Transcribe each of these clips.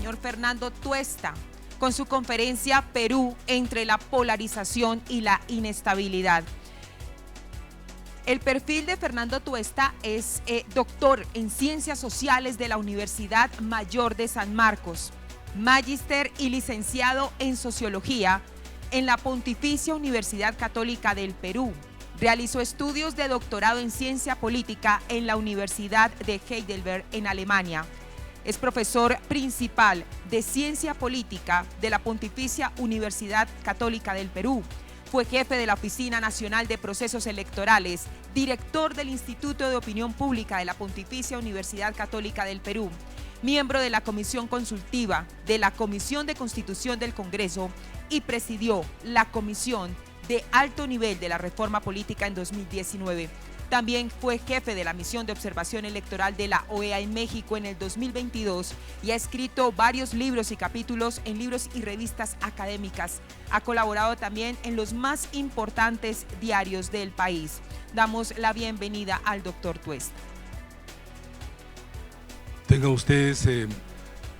señor Fernando Tuesta con su conferencia Perú entre la polarización y la inestabilidad. El perfil de Fernando Tuesta es doctor en Ciencias Sociales de la Universidad Mayor de San Marcos, magíster y licenciado en Sociología en la Pontificia Universidad Católica del Perú. Realizó estudios de doctorado en Ciencia Política en la Universidad de Heidelberg en Alemania. Es profesor principal de Ciencia Política de la Pontificia Universidad Católica del Perú. Fue jefe de la Oficina Nacional de Procesos Electorales, director del Instituto de Opinión Pública de la Pontificia Universidad Católica del Perú, miembro de la Comisión Consultiva de la Comisión de Constitución del Congreso y presidió la Comisión de Alto Nivel de la Reforma Política en 2019. También fue jefe de la Misión de Observación Electoral de la OEA en México en el 2022 y ha escrito varios libros y capítulos en libros y revistas académicas. Ha colaborado también en los más importantes diarios del país. Damos la bienvenida al doctor Tuesta. Tengan ustedes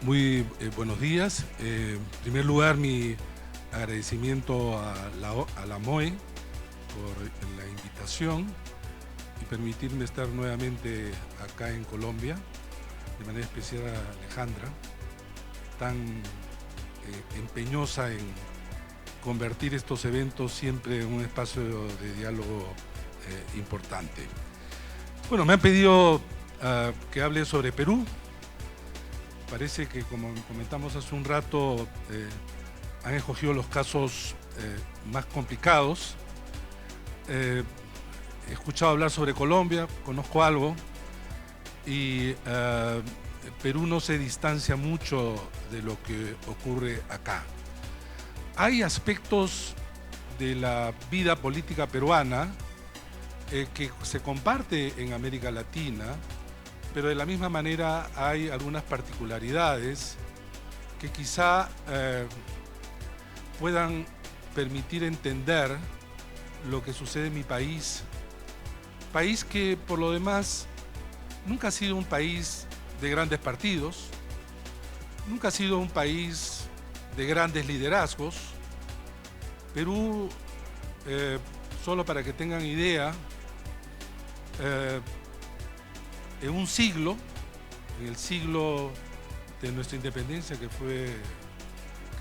muy buenos días. En primer lugar, mi agradecimiento a la MOE por la invitación y permitirme estar nuevamente acá en Colombia, de manera especial a Alejandra, tan empeñosa en convertir estos eventos siempre en un espacio de diálogo importante. Bueno, me han pedido que hable sobre Perú. Parece que, como comentamos hace un rato, han escogido los casos más complicados. He escuchado hablar sobre Colombia, conozco algo, y Perú no se distancia mucho de lo que ocurre acá. Hay aspectos de la vida política peruana que se comparte en América Latina, pero de la misma manera hay algunas particularidades que quizá puedan permitir entender lo que sucede en mi país que por lo demás nunca ha sido un país de grandes partidos, nunca ha sido un país de grandes liderazgos. Perú, solo para que tengan idea, en un siglo, en el siglo de nuestra independencia, que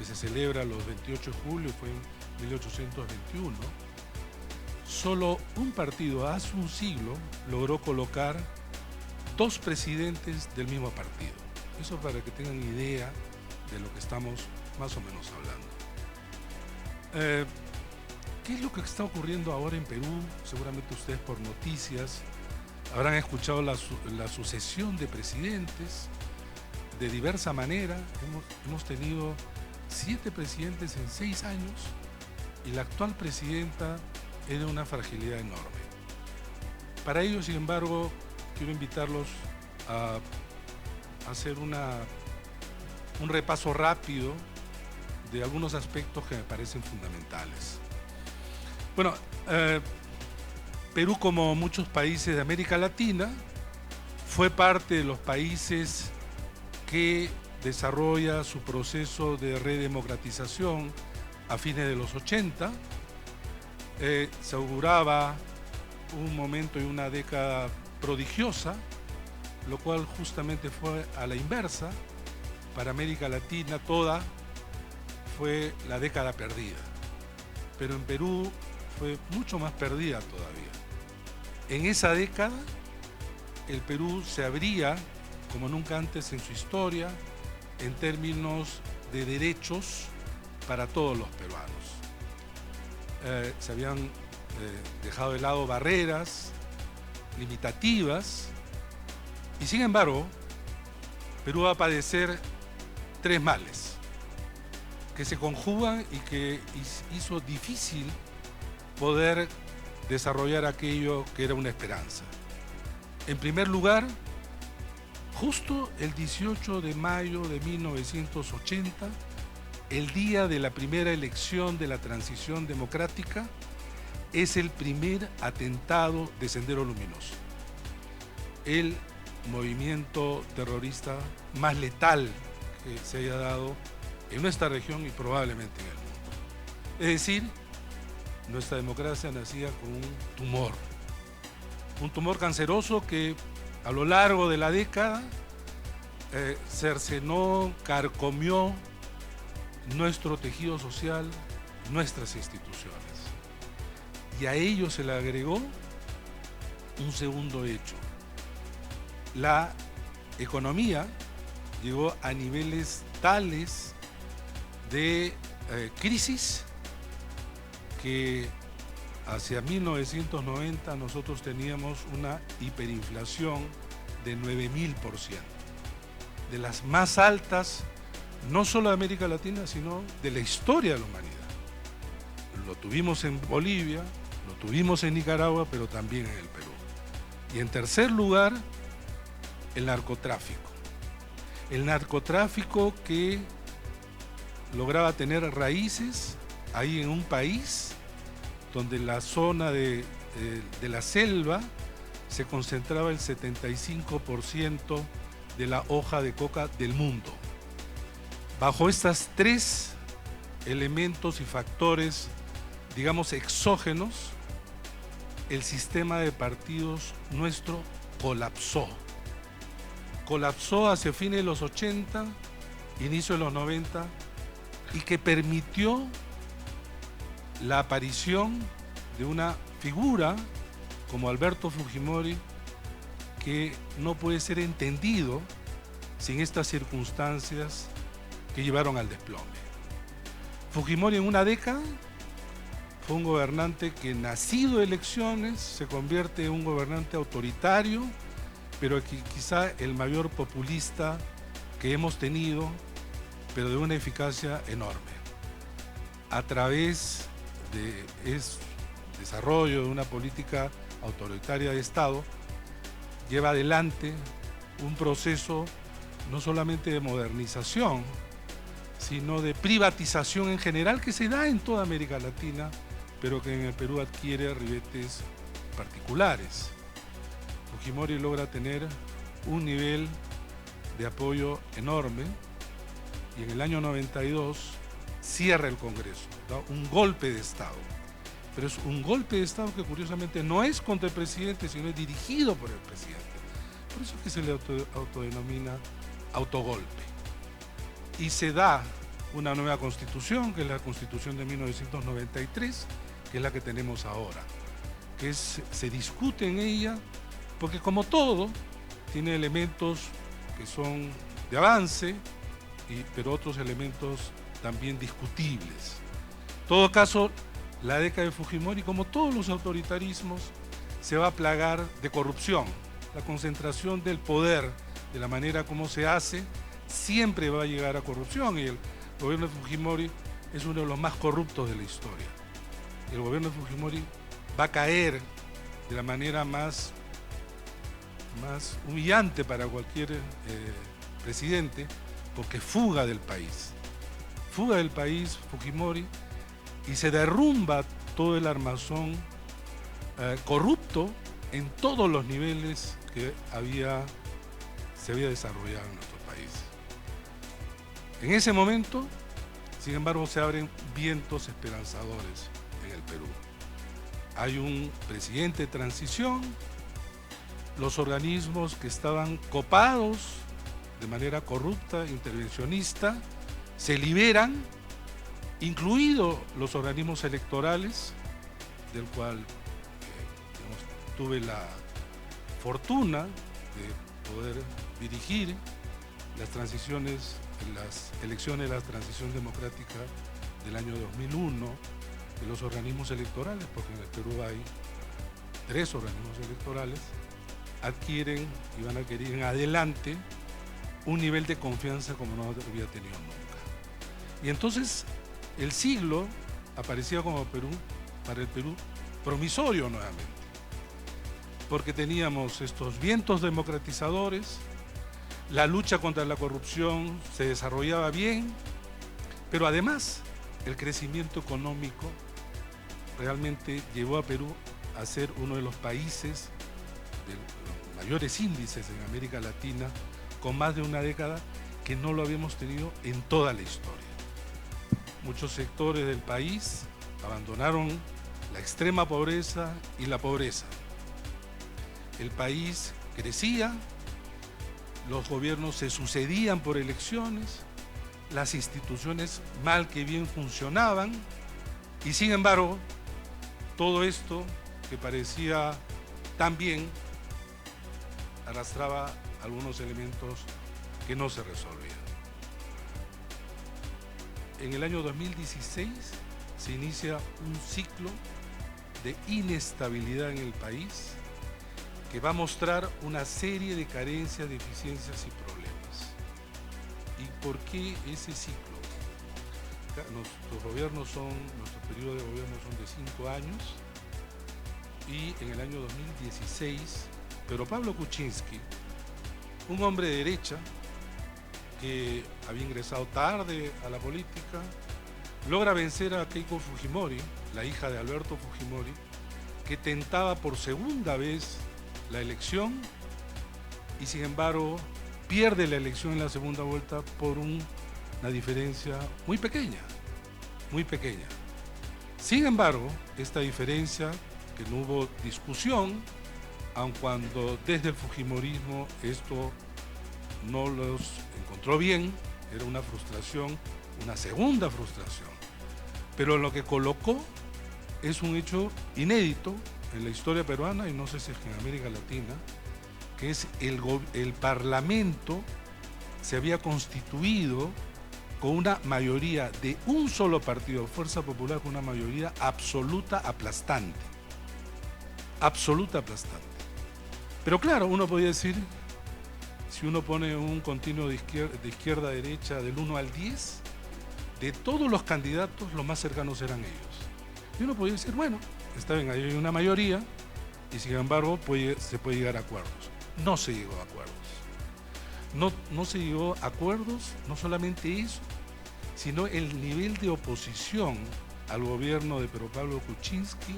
se celebra los 28 de julio, fue en 1821, solo un partido hace un siglo logró colocar dos presidentes del mismo partido. Eso para que tengan idea de lo que estamos más o menos hablando. ¿Qué es lo que está ocurriendo ahora en Perú? Seguramente ustedes por noticias habrán escuchado la sucesión de presidentes de diversa manera. Hemos tenido 7 presidentes en 6 años y la actual presidenta es de una fragilidad enorme. Para ello, sin embargo, quiero invitarlos a hacer un repaso rápido de algunos aspectos que me parecen fundamentales. Bueno, Perú, como muchos países de América Latina, fue parte de los países que desarrolla su proceso de redemocratización a fines de los 80. Se auguraba un momento y una década prodigiosa, lo cual justamente fue a la inversa. Para América Latina toda fue la década perdida, pero en Perú fue mucho más perdida todavía. En esa década el Perú se abría como nunca antes en su historia en términos de derechos para todos los peruanos. Se habían dejado de lado barreras limitativas y sin embargo Perú va a padecer 3 males que se conjugan y que hizo difícil poder desarrollar aquello que era una esperanza. En primer lugar, justo el 18 de mayo de 1980, el día de la primera elección de la transición democrática, es el primer atentado de Sendero Luminoso. El movimiento terrorista más letal que se haya dado en nuestra región y probablemente en el mundo. Es decir, nuestra democracia nacía con un tumor canceroso que a lo largo de la década cercenó, carcomió nuestro tejido social, nuestras instituciones. Y a ello se le agregó un segundo hecho. La economía llegó a niveles tales de crisis que hacia 1990 nosotros teníamos una hiperinflación de 9.000%, de las más altas, no solo de América Latina, sino de la historia de la humanidad. Lo tuvimos en Bolivia, lo tuvimos en Nicaragua, pero también en el Perú. Y en tercer lugar, el narcotráfico. El narcotráfico que lograba tener raíces ahí en un país donde en la zona de la selva se concentraba el 75% de la hoja de coca del mundo. Bajo estos tres elementos y factores, digamos, exógenos, el sistema de partidos nuestro colapsó. Colapsó hacia fines de los 80, inicio de los 90, y que permitió la aparición de una figura como Alberto Fujimori que no puede ser entendido sin estas circunstancias que llevaron al desplome. Fujimori en una década fue un gobernante que, nacido de elecciones, se convierte en un gobernante autoritario, pero quizá el mayor populista que hemos tenido, pero de una eficacia enorme. A través de desarrollo de una política autoritaria de Estado, lleva adelante un proceso no solamente de modernización, sino de privatización en general que se da en toda América Latina, pero que en el Perú adquiere ribetes particulares. Fujimori logra tener un nivel de apoyo enorme y en el año 92 cierra el Congreso, da un golpe de Estado. Pero es un golpe de Estado que curiosamente no es contra el presidente, sino es dirigido por el presidente. Por eso es que se le autodenomina autogolpe. Y se da una nueva constitución, que es la constitución de 1993, que es la que tenemos ahora, que se discute en ella, porque como todo, tiene elementos que son de avance, pero otros elementos también discutibles. En todo caso, la década de Fujimori, como todos los autoritarismos, se va a plagar de corrupción. La concentración del poder, de la manera como se hace, siempre va a llegar a corrupción, y el gobierno de Fujimori es uno de los más corruptos de la historia. El gobierno de Fujimori va a caer de la manera más humillante para cualquier presidente, porque fuga del país. Fuga del país Fujimori y se derrumba todo el armazón corrupto en todos los niveles que se había desarrollado en nuestro país. En ese momento, sin embargo, se abren vientos esperanzadores en el Perú. Hay un presidente de transición, los organismos que estaban copados de manera corrupta, intervencionista, se liberan, incluidos los organismos electorales, del cual tuve la fortuna de poder dirigir las transiciones, las elecciones de la transición democrática del año 2001, de los organismos electorales, porque en el Perú hay 3 organismos electorales, adquieren y van a adquirir en adelante un nivel de confianza como no había tenido nunca. Y entonces el siglo aparecía como para el Perú promisorio nuevamente, porque teníamos estos vientos democratizadores, la lucha contra la corrupción se desarrollaba bien, pero además el crecimiento económico realmente llevó a Perú a ser uno de los países de los mayores índices en América Latina, con más de una década, que no lo habíamos tenido en toda la historia. Muchos sectores del país abandonaron la extrema pobreza y la pobreza. El país crecía, los gobiernos se sucedían por elecciones, las instituciones mal que bien funcionaban, y sin embargo, todo esto que parecía tan bien arrastraba algunos elementos que no se resolvían. En el año 2016 se inicia un ciclo de inestabilidad en el país que va a mostrar una serie de carencias, deficiencias y problemas. ¿Y por qué ese ciclo? Nuestro periodo de gobierno son de 5 años, y en el año 2016, Pedro Pablo Kuczynski, un hombre de derecha que había ingresado tarde a la política, logra vencer a Keiko Fujimori, la hija de Alberto Fujimori, que tentaba por segunda vez la elección y sin embargo pierde la elección en la segunda vuelta por una diferencia muy pequeña, muy pequeña. Sin embargo, esta diferencia, que no hubo discusión, aun cuando desde el fujimorismo esto no los encontró bien, era una frustración, una segunda frustración. Pero lo que colocó es un hecho inédito en la historia peruana, y no sé si es en América Latina, que es el Parlamento se había constituido con una mayoría de un solo partido, Fuerza Popular, con una mayoría absoluta aplastante. Absoluta aplastante. Pero claro, uno podría decir, si uno pone un continuo de izquierda a derecha del 1 al 10, de todos los candidatos, los más cercanos eran ellos. Y uno podría decir, bueno, está bien, ahí hay una mayoría, y sin embargo se puede llegar a acuerdos. No se llegó a acuerdos. No se llegó a acuerdos, no solamente eso, sino el nivel de oposición al gobierno de Pedro Pablo Kuczynski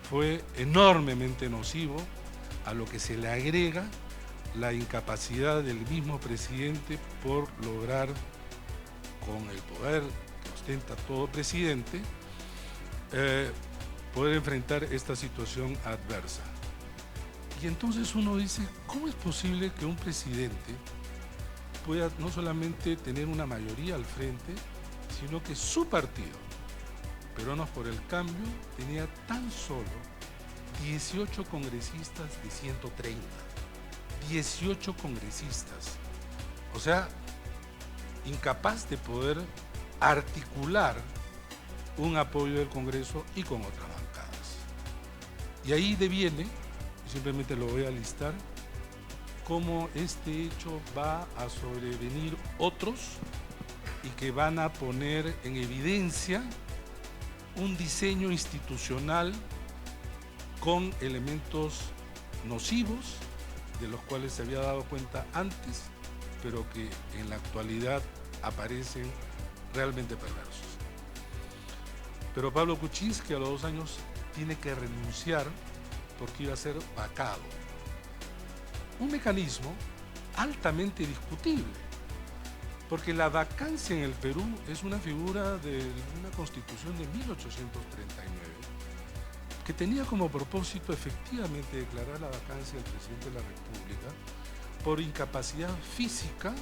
fue enormemente nocivo, a lo que se le agrega la incapacidad del mismo presidente por lograr, con el poder que ostenta todo presidente, poder enfrentar esta situación adversa. Y entonces uno dice, ¿cómo es posible que un presidente pueda no solamente tener una mayoría al frente, sino que su partido, Peruanos por el Cambio, tenía tan solo 18 congresistas de 130? 18 congresistas. O sea, incapaz de poder articular un apoyo del Congreso y con otras bancadas. Y ahí deviene, simplemente lo voy a listar, cómo este hecho va a sobrevenir otros y que van a poner en evidencia un diseño institucional con elementos nocivos de los cuales se había dado cuenta antes, pero que en la actualidad aparecen realmente perversos. Pero Pablo Kuczynski a los 2 años tiene que renunciar porque iba a ser vacado. Un mecanismo altamente discutible, porque la vacancia en el Perú es una figura de una constitución de 1839 que tenía como propósito efectivamente declarar la vacancia del presidente de la República por incapacidad física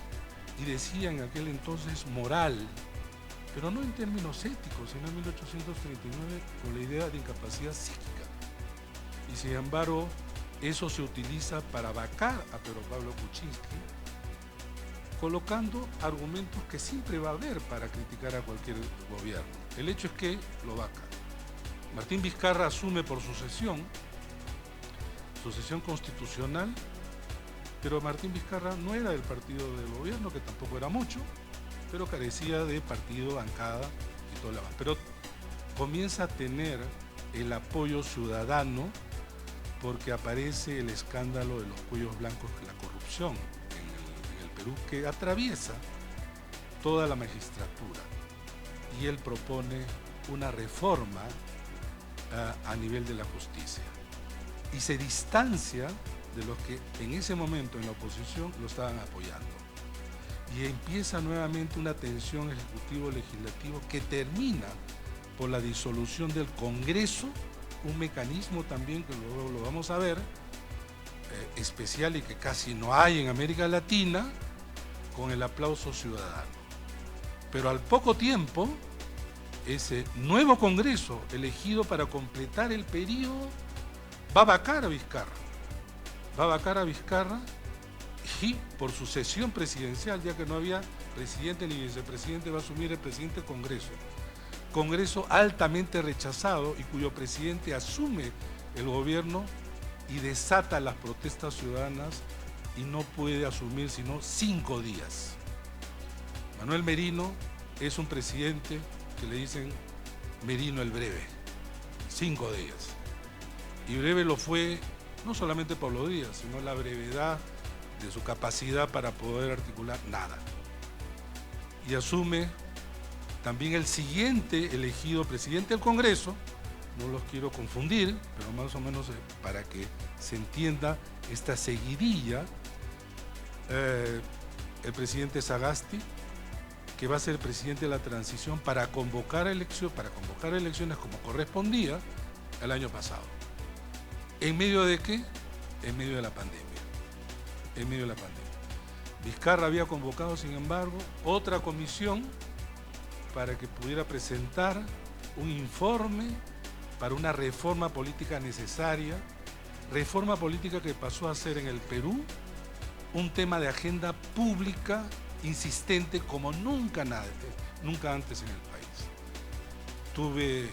y decía en aquel entonces moral, pero no en términos éticos, sino en 1839 con la idea de incapacidad psíquica. Y sin embargo, eso se utiliza para vacar a Pedro Pablo Kuczynski, colocando argumentos que siempre va a haber para criticar a cualquier gobierno. El hecho es que lo vaca. Martín Vizcarra asume por sucesión constitucional, pero Martín Vizcarra no era del partido del gobierno, que tampoco era mucho, pero carecía de partido, bancada y todo lo demás. Pero comienza a tener el apoyo ciudadano porque aparece el escándalo de los cuellos blancos, la corrupción en el Perú, que atraviesa toda la magistratura. Y él propone una reforma a nivel de la justicia. Y se distancia de los que en ese momento en la oposición lo estaban apoyando. y empieza nuevamente una tensión ejecutivo-legislativo que termina por la disolución del Congreso, un mecanismo también que luego lo vamos a ver, especial y que casi no hay en América Latina, con el aplauso ciudadano. Pero al poco tiempo, ese nuevo Congreso elegido para completar el periodo va a vacar a Vizcarra. Va a vacar a Vizcarra y por sucesión presidencial, ya que no había presidente ni vicepresidente, va a asumir el presidente del Congreso. Congreso altamente rechazado y cuyo presidente asume el gobierno y desata las protestas ciudadanas y no puede asumir sino 5 días. Manuel Merino es un presidente que le dicen Merino el Breve, 5 días. Y breve lo fue no solamente por los días, sino la brevedad de su capacidad para poder articular nada. Y asume también el siguiente elegido presidente del Congreso, no los quiero confundir, pero más o menos para que se entienda esta seguidilla, el presidente Sagasti, que va a ser presidente de la transición para convocar elecciones como correspondía el año pasado. ¿En medio de qué? En medio de la pandemia. En medio de la pandemia. Vizcarra había convocado, sin embargo, otra comisión para que pudiera presentar un informe para una reforma política necesaria, reforma política que pasó a ser en el Perú un tema de agenda pública insistente como nunca antes en el país. Tuve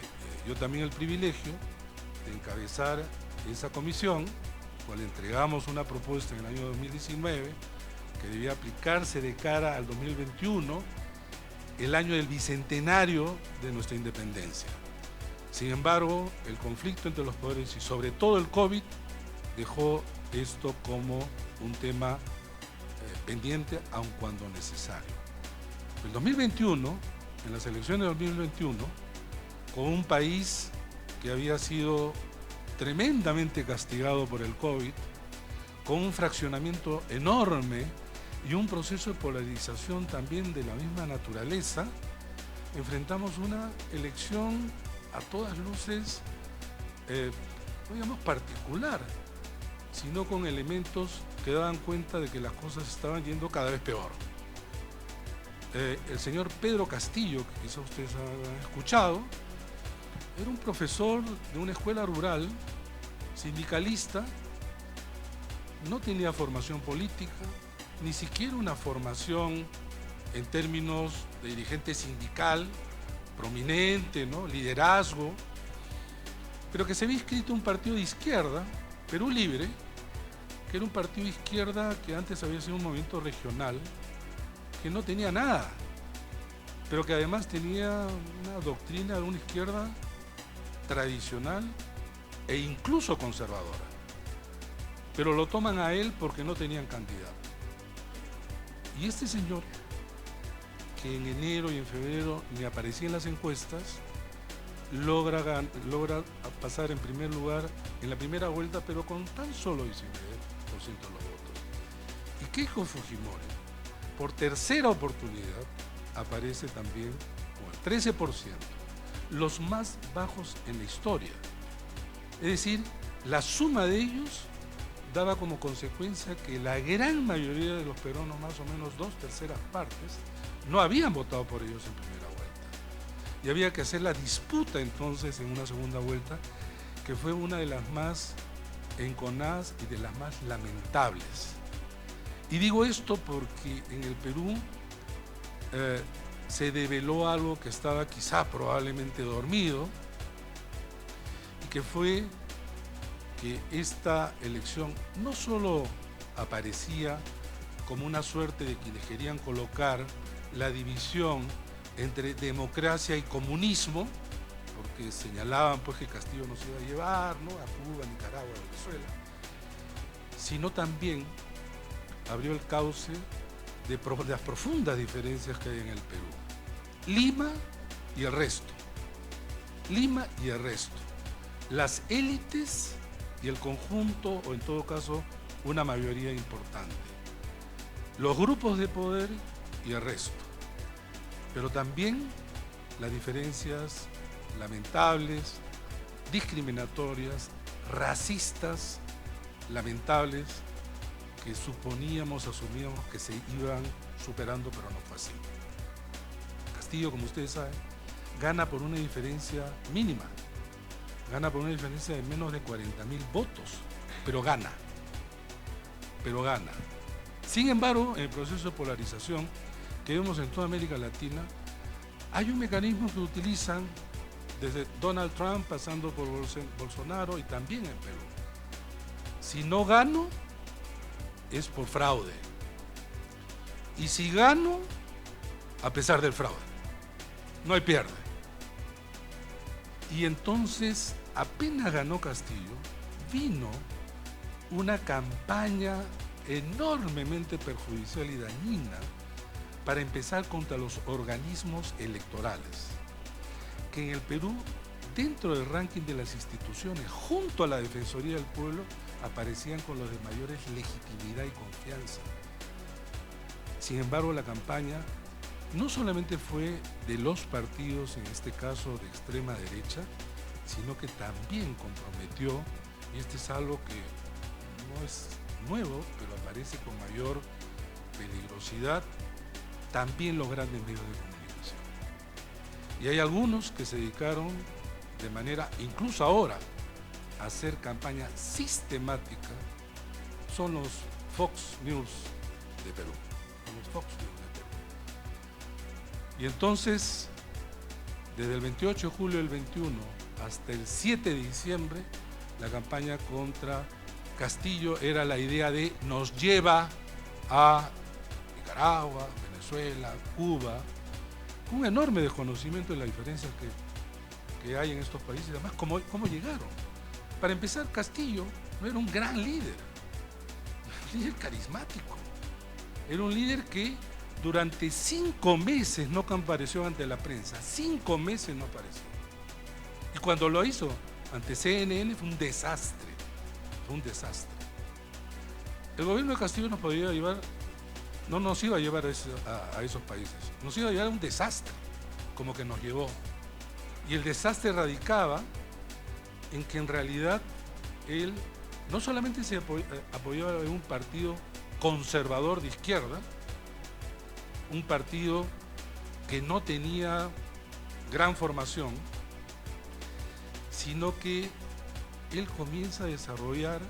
yo también el privilegio de encabezar esa comisión, cual entregamos una propuesta en el año 2019 que debía aplicarse de cara al 2021, el año del bicentenario de nuestra independencia. Sin embargo, el conflicto entre los poderes y sobre todo el COVID dejó esto como un tema pendiente, aun cuando necesario. El 2021, en las elecciones de 2021, con un país que había sido tremendamente castigado por el COVID, con un fraccionamiento enorme y un proceso de polarización también de la misma naturaleza, enfrentamos una elección a todas luces, no digamos particular, sino con elementos que daban cuenta de que las cosas estaban yendo cada vez peor. El señor Pedro Castillo, que quizá ustedes han escuchado, era un profesor de una escuela rural, sindicalista, no tenía formación política, ni siquiera una formación en términos de dirigente sindical, prominente, ¿no? Liderazgo, pero que se había inscrito un partido de izquierda, Perú Libre, que era un partido de izquierda que antes había sido un movimiento regional, que no tenía nada, pero que además tenía una doctrina de una izquierda tradicional e incluso conservadora. Pero lo toman a él porque no tenían candidato. Y este señor, que en enero y en febrero ni aparecía en las encuestas, logra pasar en primer lugar en la primera vuelta, pero con tan solo 19% de los votos. Y Keiko Fujimori, por tercera oportunidad, aparece también con el 13%, los más bajos en la historia. Es decir, la suma de ellos daba como consecuencia que la gran mayoría de los peruanos, más o menos 2/3 partes, no habían votado por ellos en primera vuelta. Y había que hacer la disputa entonces en una segunda vuelta, que fue una de las más enconadas y de las más lamentables. Y digo esto porque en el Perú se develó algo que estaba quizá probablemente dormido, y que fue que esta elección no solo aparecía como una suerte de quienes querían colocar la división entre democracia y comunismo, porque señalaban pues que Castillo nos iba a llevar, ¿no?, a Cuba, Nicaragua, Venezuela, sino también abrió el cauce de las profundas diferencias que hay en el Perú. Lima y el resto. Lima y el resto. Las élites y el conjunto, o en todo caso, una mayoría importante. Los grupos de poder y el resto. Pero también las diferencias lamentables, discriminatorias, racistas, lamentables, que suponíamos, asumíamos que se iban superando, pero no fue así. Castillo, como ustedes saben, gana por una diferencia mínima, gana por una diferencia de menos de 40.000 votos, pero gana. Sin embargo, en el proceso de polarización que vemos en toda América Latina, hay un mecanismo que utilizan desde Donald Trump, pasando por Bolsonaro y también en Perú. Si no gano, es por fraude. Y si gano, a pesar del fraude. No hay pierde. Y entonces, apenas ganó Castillo, vino una campaña enormemente perjudicial y dañina para empezar contra los organismos electorales, que en el Perú, dentro del ranking de las instituciones, junto a la Defensoría del Pueblo, aparecían con los de mayores legitimidad y confianza. Sin embargo, la campaña no solamente fue de los partidos, en este caso de extrema derecha, sino que también comprometió, y este es algo que no es nuevo, pero aparece con mayor peligrosidad, también los grandes medios de comunicación. Y hay algunos que se dedicaron de manera, incluso ahora, a hacer campaña sistemática, son los Fox News de Perú. Son los Fox News de Perú. Y entonces, desde el 28 de julio del 21 hasta el 7 de diciembre, la campaña contra Castillo era la idea de nos lleva a Nicaragua, Venezuela, Cuba, un enorme desconocimiento de las diferencias que hay en estos países, y además cómo llegaron. Para empezar, Castillo no era un gran líder, un líder carismático, era un líder que durante 5 meses no compareció ante la prensa, 5 meses no apareció. Y cuando lo hizo ante CNN fue un desastre, El gobierno de Castillo nos podía llevar, no nos iba a llevar a esos países, nos iba a llevar a un desastre, como que nos llevó. Y el desastre radicaba en que en realidad él no solamente se apoyaba en un partido conservador de izquierda, un partido que no tenía gran formación, sino que él comienza a desarrollar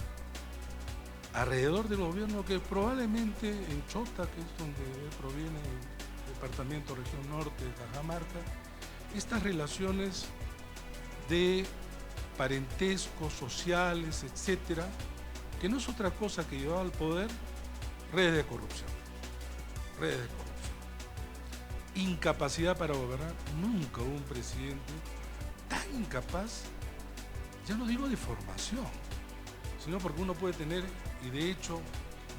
alrededor del gobierno, que probablemente en Chota, que es donde él proviene, el departamento región norte de Cajamarca, estas relaciones de parentescos sociales, etcétera, que no es otra cosa que llevar al poder redes de corrupción, incapacidad para gobernar. Nunca hubo un presidente tan incapaz, ya no digo de formación, sino porque uno puede tener, y de hecho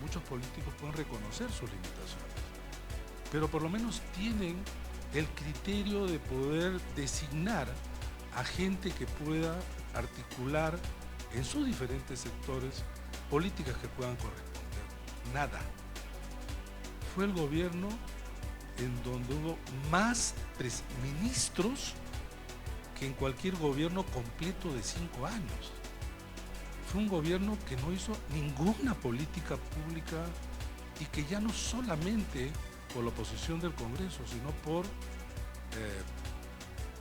muchos políticos pueden reconocer sus limitaciones, pero por lo menos tienen el criterio de poder designar a gente que pueda articular en sus diferentes sectores políticas que puedan corresponder. Nada. Fue el gobierno en donde hubo más ministros que en cualquier gobierno completo de 5 años. Fue un gobierno que no hizo ninguna política pública y que ya no solamente por la oposición del Congreso, sino por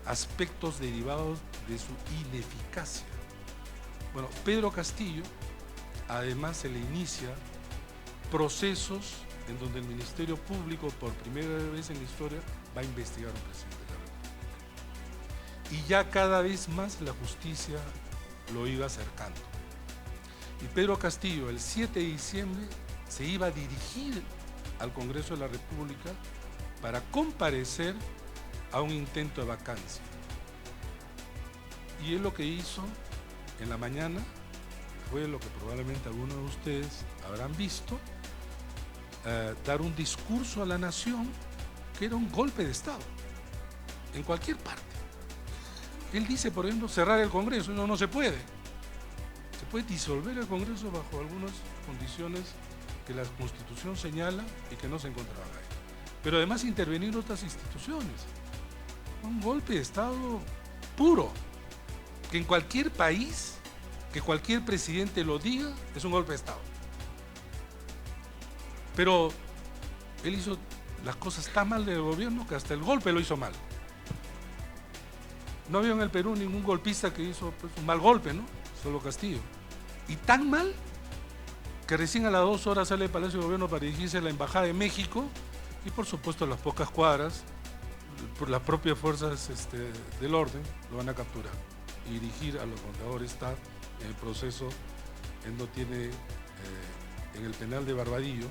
aspectos derivados de su ineficacia. Bueno, Pedro Castillo, además se le inicia procesos en donde el Ministerio Público, por primera vez en la historia, va a investigar a un presidente de la República. Y ya cada vez más la justicia lo iba acercando. Y Pedro Castillo, el 7 de diciembre, se iba a dirigir al Congreso de la República para comparecer a un intento de vacancia. Y él lo que hizo en la mañana fue lo que probablemente algunos de ustedes habrán visto, dar un discurso a la nación que era un golpe de Estado, en cualquier parte. Él dice, por ejemplo, cerrar el Congreso. No se puede. Se puede disolver el Congreso bajo algunas condiciones que la Constitución señala y que no se encontraban ahí. pero además intervenir otras instituciones. Un golpe de Estado puro, que en cualquier país, que cualquier presidente lo diga, es un golpe de Estado. Pero él hizo las cosas tan mal del gobierno que hasta el golpe lo hizo mal. No había en el Perú ningún golpista que hizo pues, un mal golpe, ¿no? Solo Castillo. Y tan mal que recién a las 2 horas sale del Palacio de Gobierno para dirigirse a la Embajada de México y por supuesto a las pocas cuadras, por las propias fuerzas del orden, lo van a capturar y dirigir a los contadores está en el proceso, él no tiene en el penal de Barbadillo,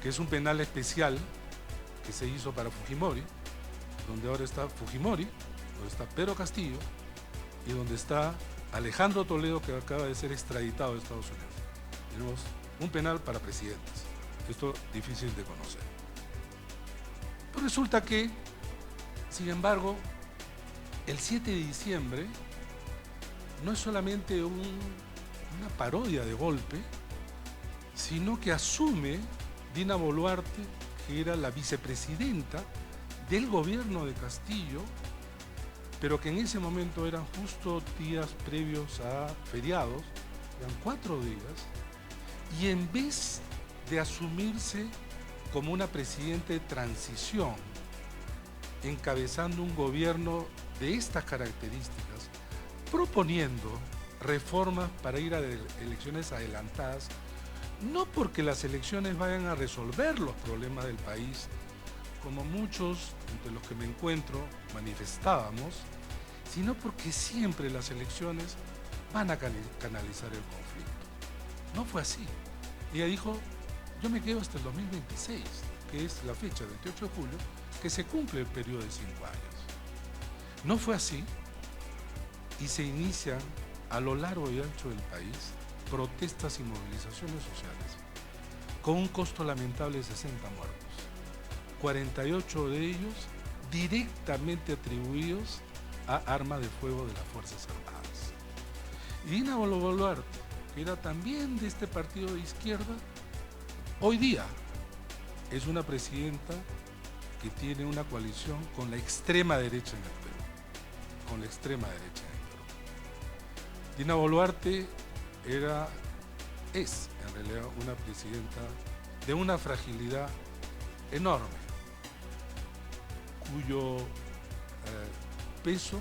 que es un penal especial que se hizo para Fujimori, donde ahora está Fujimori, donde está Pedro Castillo y donde está Alejandro Toledo, que acaba de ser extraditado de Estados Unidos. Tenemos un penal para presidentes. Esto es difícil de conocer. Pero resulta que, sin embargo, el 7 de diciembre no es solamente una parodia de golpe, sino que asume Dina Boluarte, que era la vicepresidenta del gobierno de Castillo, pero que en ese momento eran justo días previos a feriados, eran 4 días, y en vez de asumirse como una presidenta de transición, encabezando un gobierno de estas características, proponiendo reformas para ir a elecciones adelantadas, no porque las elecciones vayan a resolver los problemas del país, como muchos, entre los que me encuentro, manifestábamos, sino porque siempre las elecciones van a canalizar el conflicto. No fue así. Ella dijo, yo me quedo hasta el 2026, que es la fecha, 28 de julio, que se cumple el periodo de 5 años. No fue así y se inician a lo largo y ancho del país protestas y movilizaciones sociales con un costo lamentable de 60 muertos. 48 de ellos directamente atribuidos a armas de fuego de las Fuerzas Armadas. Y Dina Boluarte, que era también de este partido de izquierda, hoy día es una presidenta que tiene una coalición con la extrema derecha en el Perú. Con la extrema derecha en el Perú. Dina Boluarte es en realidad una presidenta de una fragilidad enorme, cuyo peso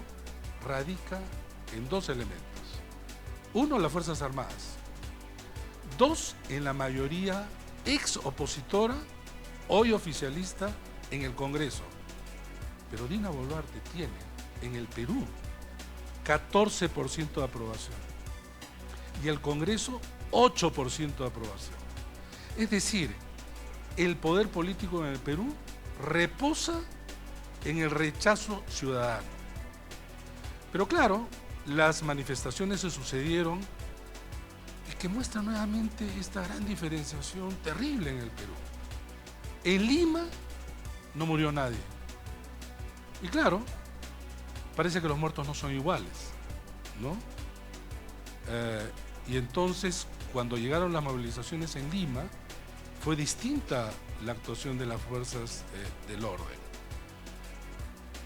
radica en 2 elementos. 1, las Fuerzas Armadas. 2, en la mayoría ex opositora, hoy oficialista en el Congreso. Pero Dina Boluarte tiene en el Perú 14% de aprobación y el Congreso 8% de aprobación. Es decir, el poder político en el Perú reposa en el rechazo ciudadano. Pero claro, las manifestaciones se sucedieron y que muestran nuevamente esta gran diferenciación terrible en el Perú. En Lima no murió nadie. Y claro, parece que los muertos no son iguales, ¿no? Y entonces, cuando llegaron las movilizaciones en Lima, fue distinta la actuación de las fuerzas del orden.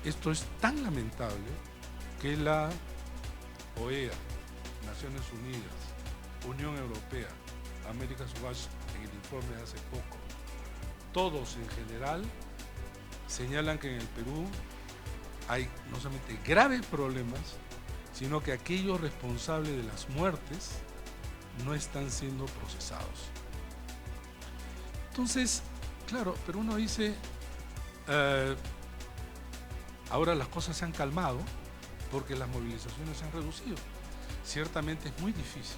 Esto es tan lamentable que la OEA, Naciones Unidas, Unión Europea, America's Watch, en el informe de hace poco, todos en general señalan que en el Perú hay no solamente graves problemas, sino que aquellos responsables de las muertes no están siendo procesados. Entonces, claro, pero uno dice, ahora las cosas se han calmado porque las movilizaciones se han reducido. Ciertamente es muy difícil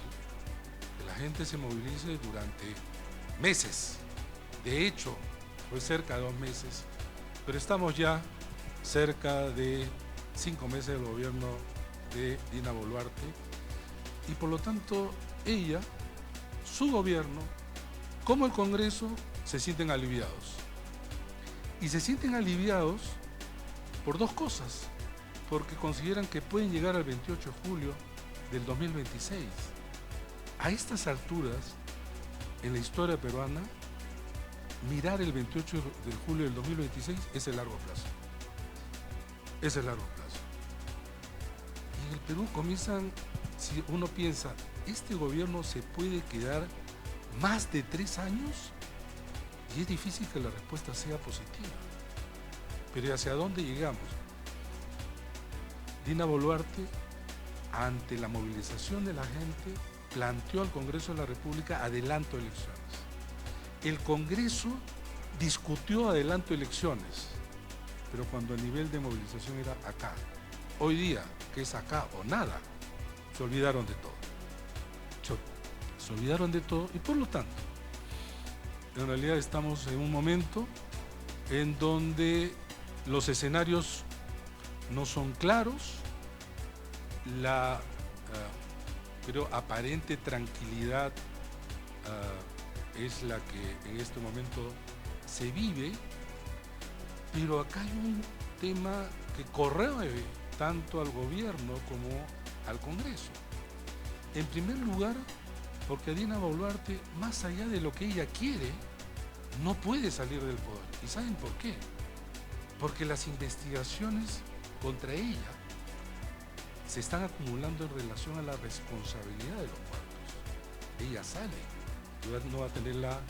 que la gente se movilice durante meses. De hecho, fue cerca de 2 meses, pero estamos ya cerca de 5 meses del gobierno de Dina Boluarte y por lo tanto ella, su gobierno, como el Congreso, se sienten aliviados. Y se sienten aliviados por 2 cosas, porque consideran que pueden llegar al 28 de julio del 2026. A estas alturas, en la historia peruana, mirar el 28 de julio del 2026 es el largo plazo. Es el largo plazo. Y en el Perú comienzan, si uno piensa, ¿este gobierno se puede quedar más de 3 años? Y es difícil que la respuesta sea positiva. Pero ¿hacia dónde llegamos? Dina Boluarte, ante la movilización de la gente, planteó al Congreso de la República adelanto de elecciones. El Congreso discutió adelanto de elecciones, pero cuando el nivel de movilización era acá. Hoy día, que es acá o nada, se olvidaron de todo. Se olvidaron de todo y por lo tanto, en realidad estamos en un momento en donde los escenarios no son claros, la creo aparente tranquilidad es la que en este momento se vive, pero acá hay un tema que corroe tanto al gobierno como al Congreso. En primer lugar, porque Dina Boluarte, más allá de lo que ella quiere, no puede salir del poder. ¿Y saben por qué? Porque las investigaciones contra ella se están acumulando en relación a la responsabilidad de los muertos. Ella sale, no va a tener la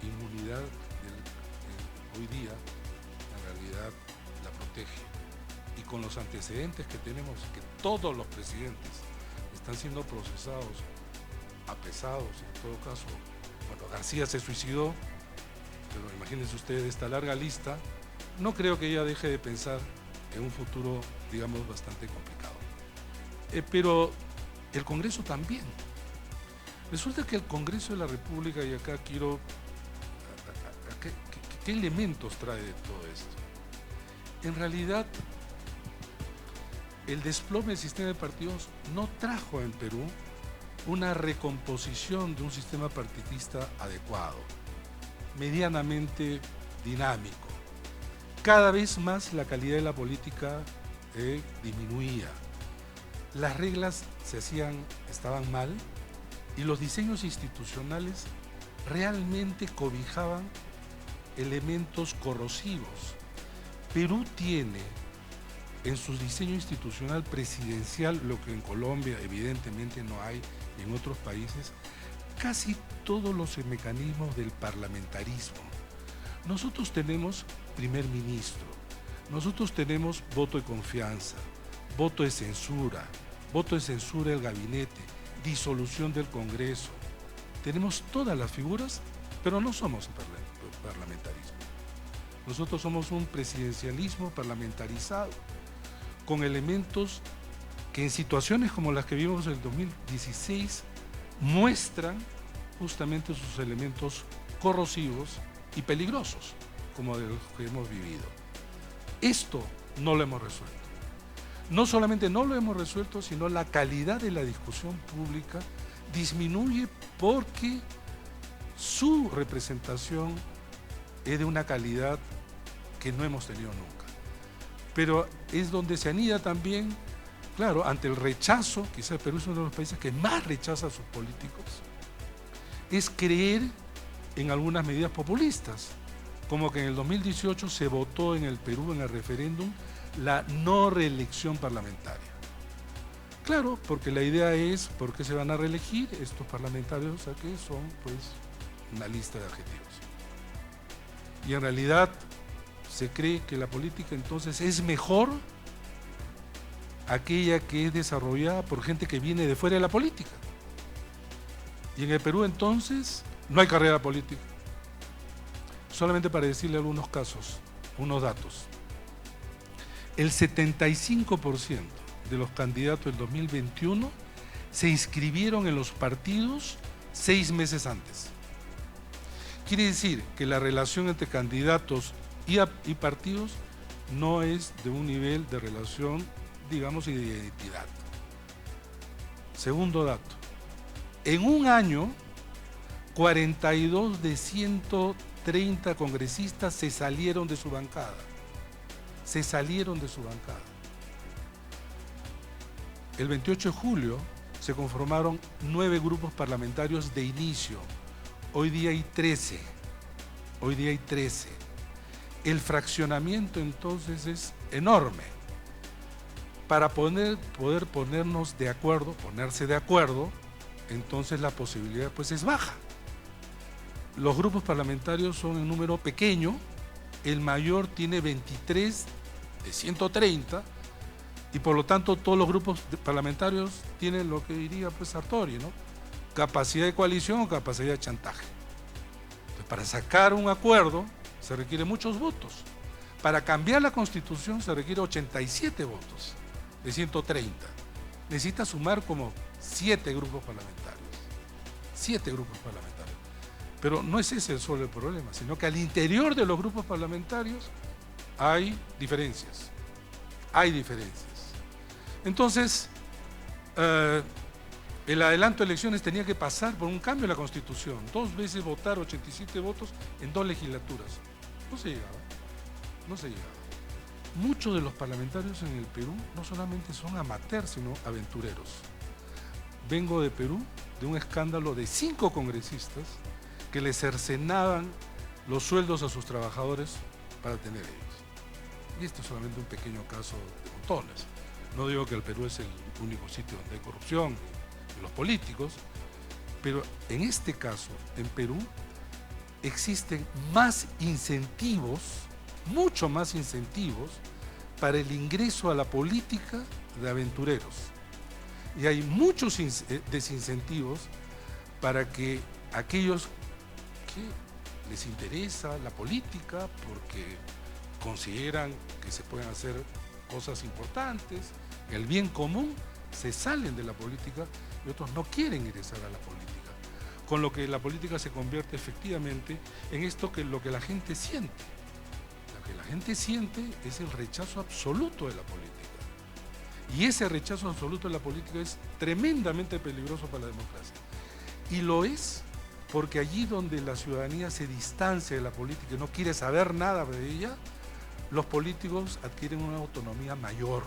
inmunidad que hoy día en realidad la protege. Y con los antecedentes que tenemos, que todos los presidentes están siendo procesados, apresados, en todo caso, bueno, García se suicidó, pero imagínense ustedes esta larga lista, no creo que ella deje de pensar en un futuro, digamos, bastante complicado. Pero el Congreso también. Resulta que el Congreso de la República, y acá quiero, ¿qué elementos trae de todo esto? En realidad, el desplome del sistema de partidos no trajo en Perú una recomposición de un sistema partidista adecuado, medianamente dinámico. Cada vez más la calidad de la política disminuía. Las reglas estaban mal y los diseños institucionales realmente cobijaban elementos corrosivos. Perú tiene en su diseño institucional presidencial, lo que en Colombia evidentemente no hay en otros países, casi todos los mecanismos del parlamentarismo. Nosotros tenemos primer ministro, nosotros tenemos voto de confianza, voto de censura del gabinete, disolución del Congreso. Tenemos todas las figuras, pero no somos parlamentarismo. Nosotros somos un presidencialismo parlamentarizado, con elementos que en situaciones como las que vimos en el 2016 muestran justamente sus elementos corrosivos y peligrosos, como de los que hemos vivido. Esto no lo hemos resuelto. No solamente no lo hemos resuelto, sino la calidad de la discusión pública disminuye porque su representación es de una calidad que no hemos tenido nunca. Pero es donde se anida también, claro, ante el rechazo, quizás Perú es uno de los países que más rechaza a sus políticos, es creer en algunas medidas populistas, como que en el 2018 se votó en el Perú, en el referéndum, la no reelección parlamentaria. Claro, porque la idea es, ¿por qué se van a reelegir estos parlamentarios? O sea, que son, pues, una lista de adjetivos. Y en realidad se cree que la política entonces es mejor aquella que es desarrollada por gente que viene de fuera de la política. Y en el Perú entonces no hay carrera política. Solamente para decirle algunos casos, unos datos. El 75% de los candidatos del 2021 se inscribieron en los partidos 6 meses antes. Quiere decir que la relación entre candidatos y partidos no es de un nivel de relación, digamos, y de identidad. Segundo dato, en un año, 42 de 130 congresistas se salieron de su bancada. Se salieron de su bancada. El 28 de julio se conformaron 9 grupos parlamentarios de inicio. Hoy día hay 13. hoy día hay 13. El fraccionamiento entonces es enorme. Para poder ponernos de acuerdo, ponerse de acuerdo, entonces la posibilidad pues es baja. Los grupos parlamentarios son en número pequeño, el mayor tiene 23 de 130 y por lo tanto todos los grupos parlamentarios tienen lo que diría pues Sartori, ¿no? Capacidad de coalición o capacidad de chantaje. Entonces, para sacar un acuerdo se requieren muchos votos. Para cambiar la Constitución se requiere 87 votos de 130. Necesita sumar como 7 grupos parlamentarios. 7 grupos parlamentarios. Pero no es ese solo el problema, sino que al interior de los grupos parlamentarios hay diferencias. Hay diferencias. Entonces, el adelanto de elecciones tenía que pasar por un cambio en la Constitución. 2 veces votar 87 votos en 2 legislaturas. No se llegaba. No se llegaba. Muchos de los parlamentarios en el Perú no solamente son amateurs, sino aventureros. Vengo de Perú, de un escándalo de 5 congresistas que le cercenaban los sueldos a sus trabajadores para tener ellos. Y esto es solamente un pequeño caso de montones. No digo que el Perú es el único sitio donde hay corrupción de los políticos, pero en este caso, en Perú, existen más incentivos, mucho más incentivos, para el ingreso a la política de aventureros. Y hay muchos desincentivos para que aquellos que les interesa la política porque consideran que se pueden hacer cosas importantes, el bien común, se salen de la política y otros no quieren ingresar a la política. Con lo que la política se convierte efectivamente en esto que lo que la gente siente. Lo que la gente siente es el rechazo absoluto de la política. Y ese rechazo absoluto de la política es tremendamente peligroso para la democracia. Y lo es porque allí donde la ciudadanía se distancia de la política y no quiere saber nada de ella, los políticos adquieren una autonomía mayor.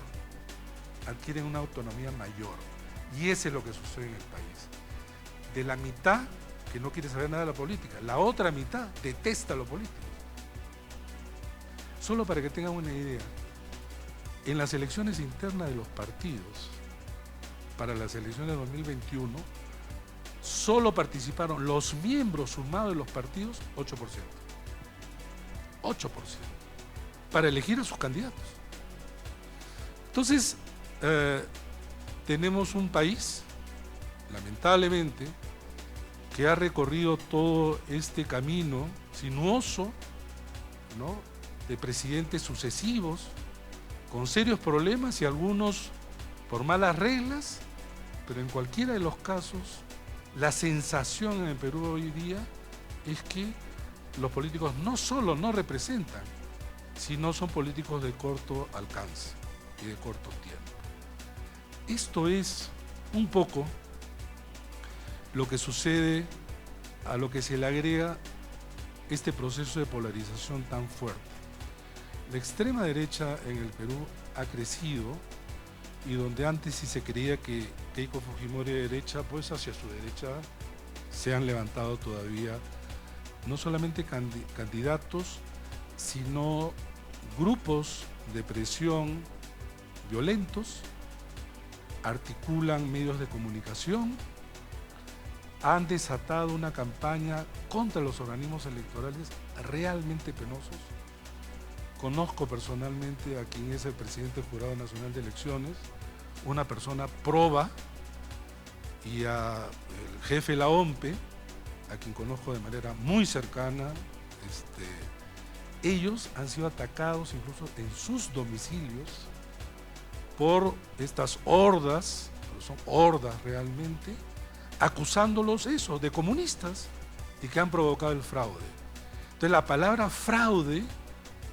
Adquieren una autonomía mayor. Y eso es lo que sucede en el país. De la mitad que no quiere saber nada de la política, la otra mitad detesta a los políticos. Solo para que tengan una idea, en las elecciones internas de los partidos, para las elecciones de 2021, solo participaron los miembros sumados de los partidos 8%. 8%. Para elegir a sus candidatos. Entonces, tenemos un país, lamentablemente, que ha recorrido todo este camino sinuoso, ¿no?, de presidentes sucesivos, con serios problemas y algunos por malas reglas, pero en cualquiera de los casos, la sensación en el Perú hoy día es que los políticos no solo no representan, sino son políticos de corto alcance y de corto tiempo. Esto es un poco lo que sucede a lo que se le agrega este proceso de polarización tan fuerte. La extrema derecha en el Perú ha crecido y donde antes si se creía que Keiko Fujimori era derecha, pues hacia su derecha se han levantado todavía no solamente candidatos, sino grupos de presión violentos, articulan medios de comunicación, han desatado una campaña contra los organismos electorales realmente penosos. Conozco personalmente a quien es el presidente del Jurado Nacional de Elecciones, una persona proba, y al jefe de la OMPE, a quien conozco de manera muy cercana. Ellos han sido atacados incluso en sus domicilios por estas hordas, pero son hordas realmente, acusándolos eso, de comunistas, y que han provocado el fraude. Entonces la palabra fraude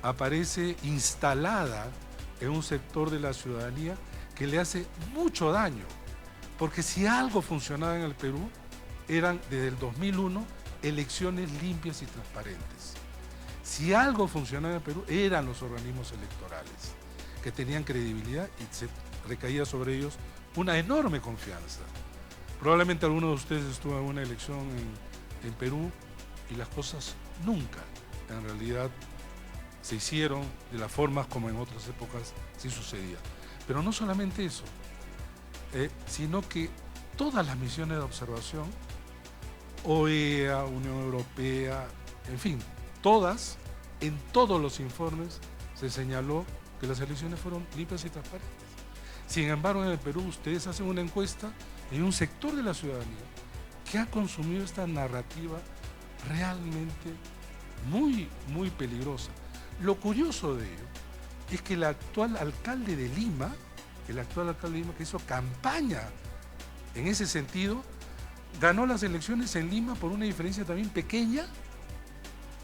aparece instalada en un sector de la ciudadanía que le hace mucho daño, porque si algo funcionaba en el Perú, eran desde el 2001 elecciones limpias y transparentes. Si algo funcionaba en el Perú, eran los organismos electorales, que tenían credibilidad y se recaía sobre ellos una enorme confianza. Probablemente alguno de ustedes estuvo en una elección en Perú y las cosas nunca en realidad se hicieron de las formas como en otras épocas sí sucedía. Pero no solamente eso, sino que todas las misiones de observación, OEA, Unión Europea, en fin, todas, en todos los informes se señaló que las elecciones fueron limpias y transparentes. Sin embargo, en el Perú ustedes hacen una encuesta y hay un sector de la ciudadanía que ha consumido esta narrativa realmente muy peligrosa. Lo curioso de ello es que el actual alcalde de Lima, que hizo campaña en ese sentido, ganó las elecciones en Lima por una diferencia también pequeña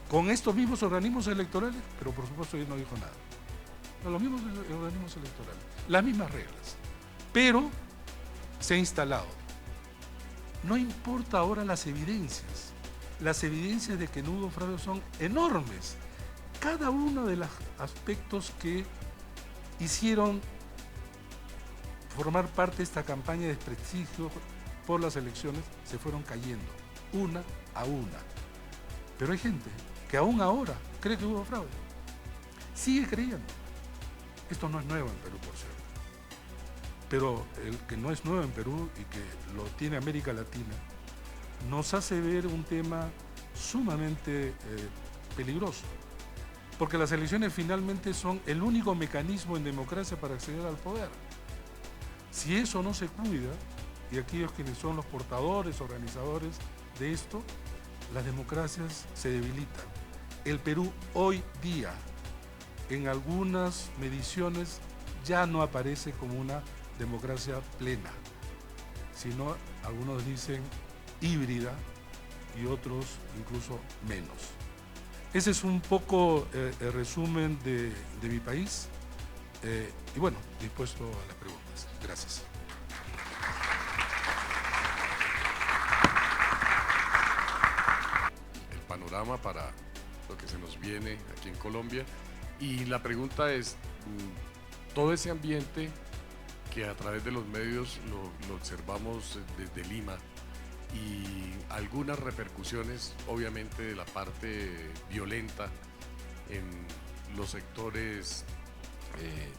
con estos mismos organismos electorales, pero por supuesto él no dijo nada. Los mismos organismos electorales, las mismas reglas, pero se ha instalado. No importa ahora las evidencias de que no hubo fraude son enormes. Cada uno de los aspectos que hicieron formar parte de esta campaña de desprestigio por las elecciones se fueron cayendo, una a una. Pero hay gente que aún ahora cree que hubo fraude. Sigue creyendo. Esto no es nuevo en Perú, por cierto. Pero el que no es nuevo en Perú y que lo tiene América Latina, nos hace ver un tema sumamente peligroso. Porque las elecciones finalmente son el único mecanismo en democracia para acceder al poder. Si eso no se cuida, y aquellos quienes son los portadores, organizadores de esto, las democracias se debilitan. El Perú hoy día, en algunas mediciones, ya no aparece como una democracia plena, sino algunos dicen híbrida y otros incluso menos. Ese es un poco el resumen de mi país y bueno, dispuesto a las preguntas. Gracias. El panorama para lo que se nos viene aquí en Colombia, y la pregunta es, todo ese ambiente que a través de los medios lo observamos desde Lima, y algunas repercusiones obviamente de la parte violenta en los sectores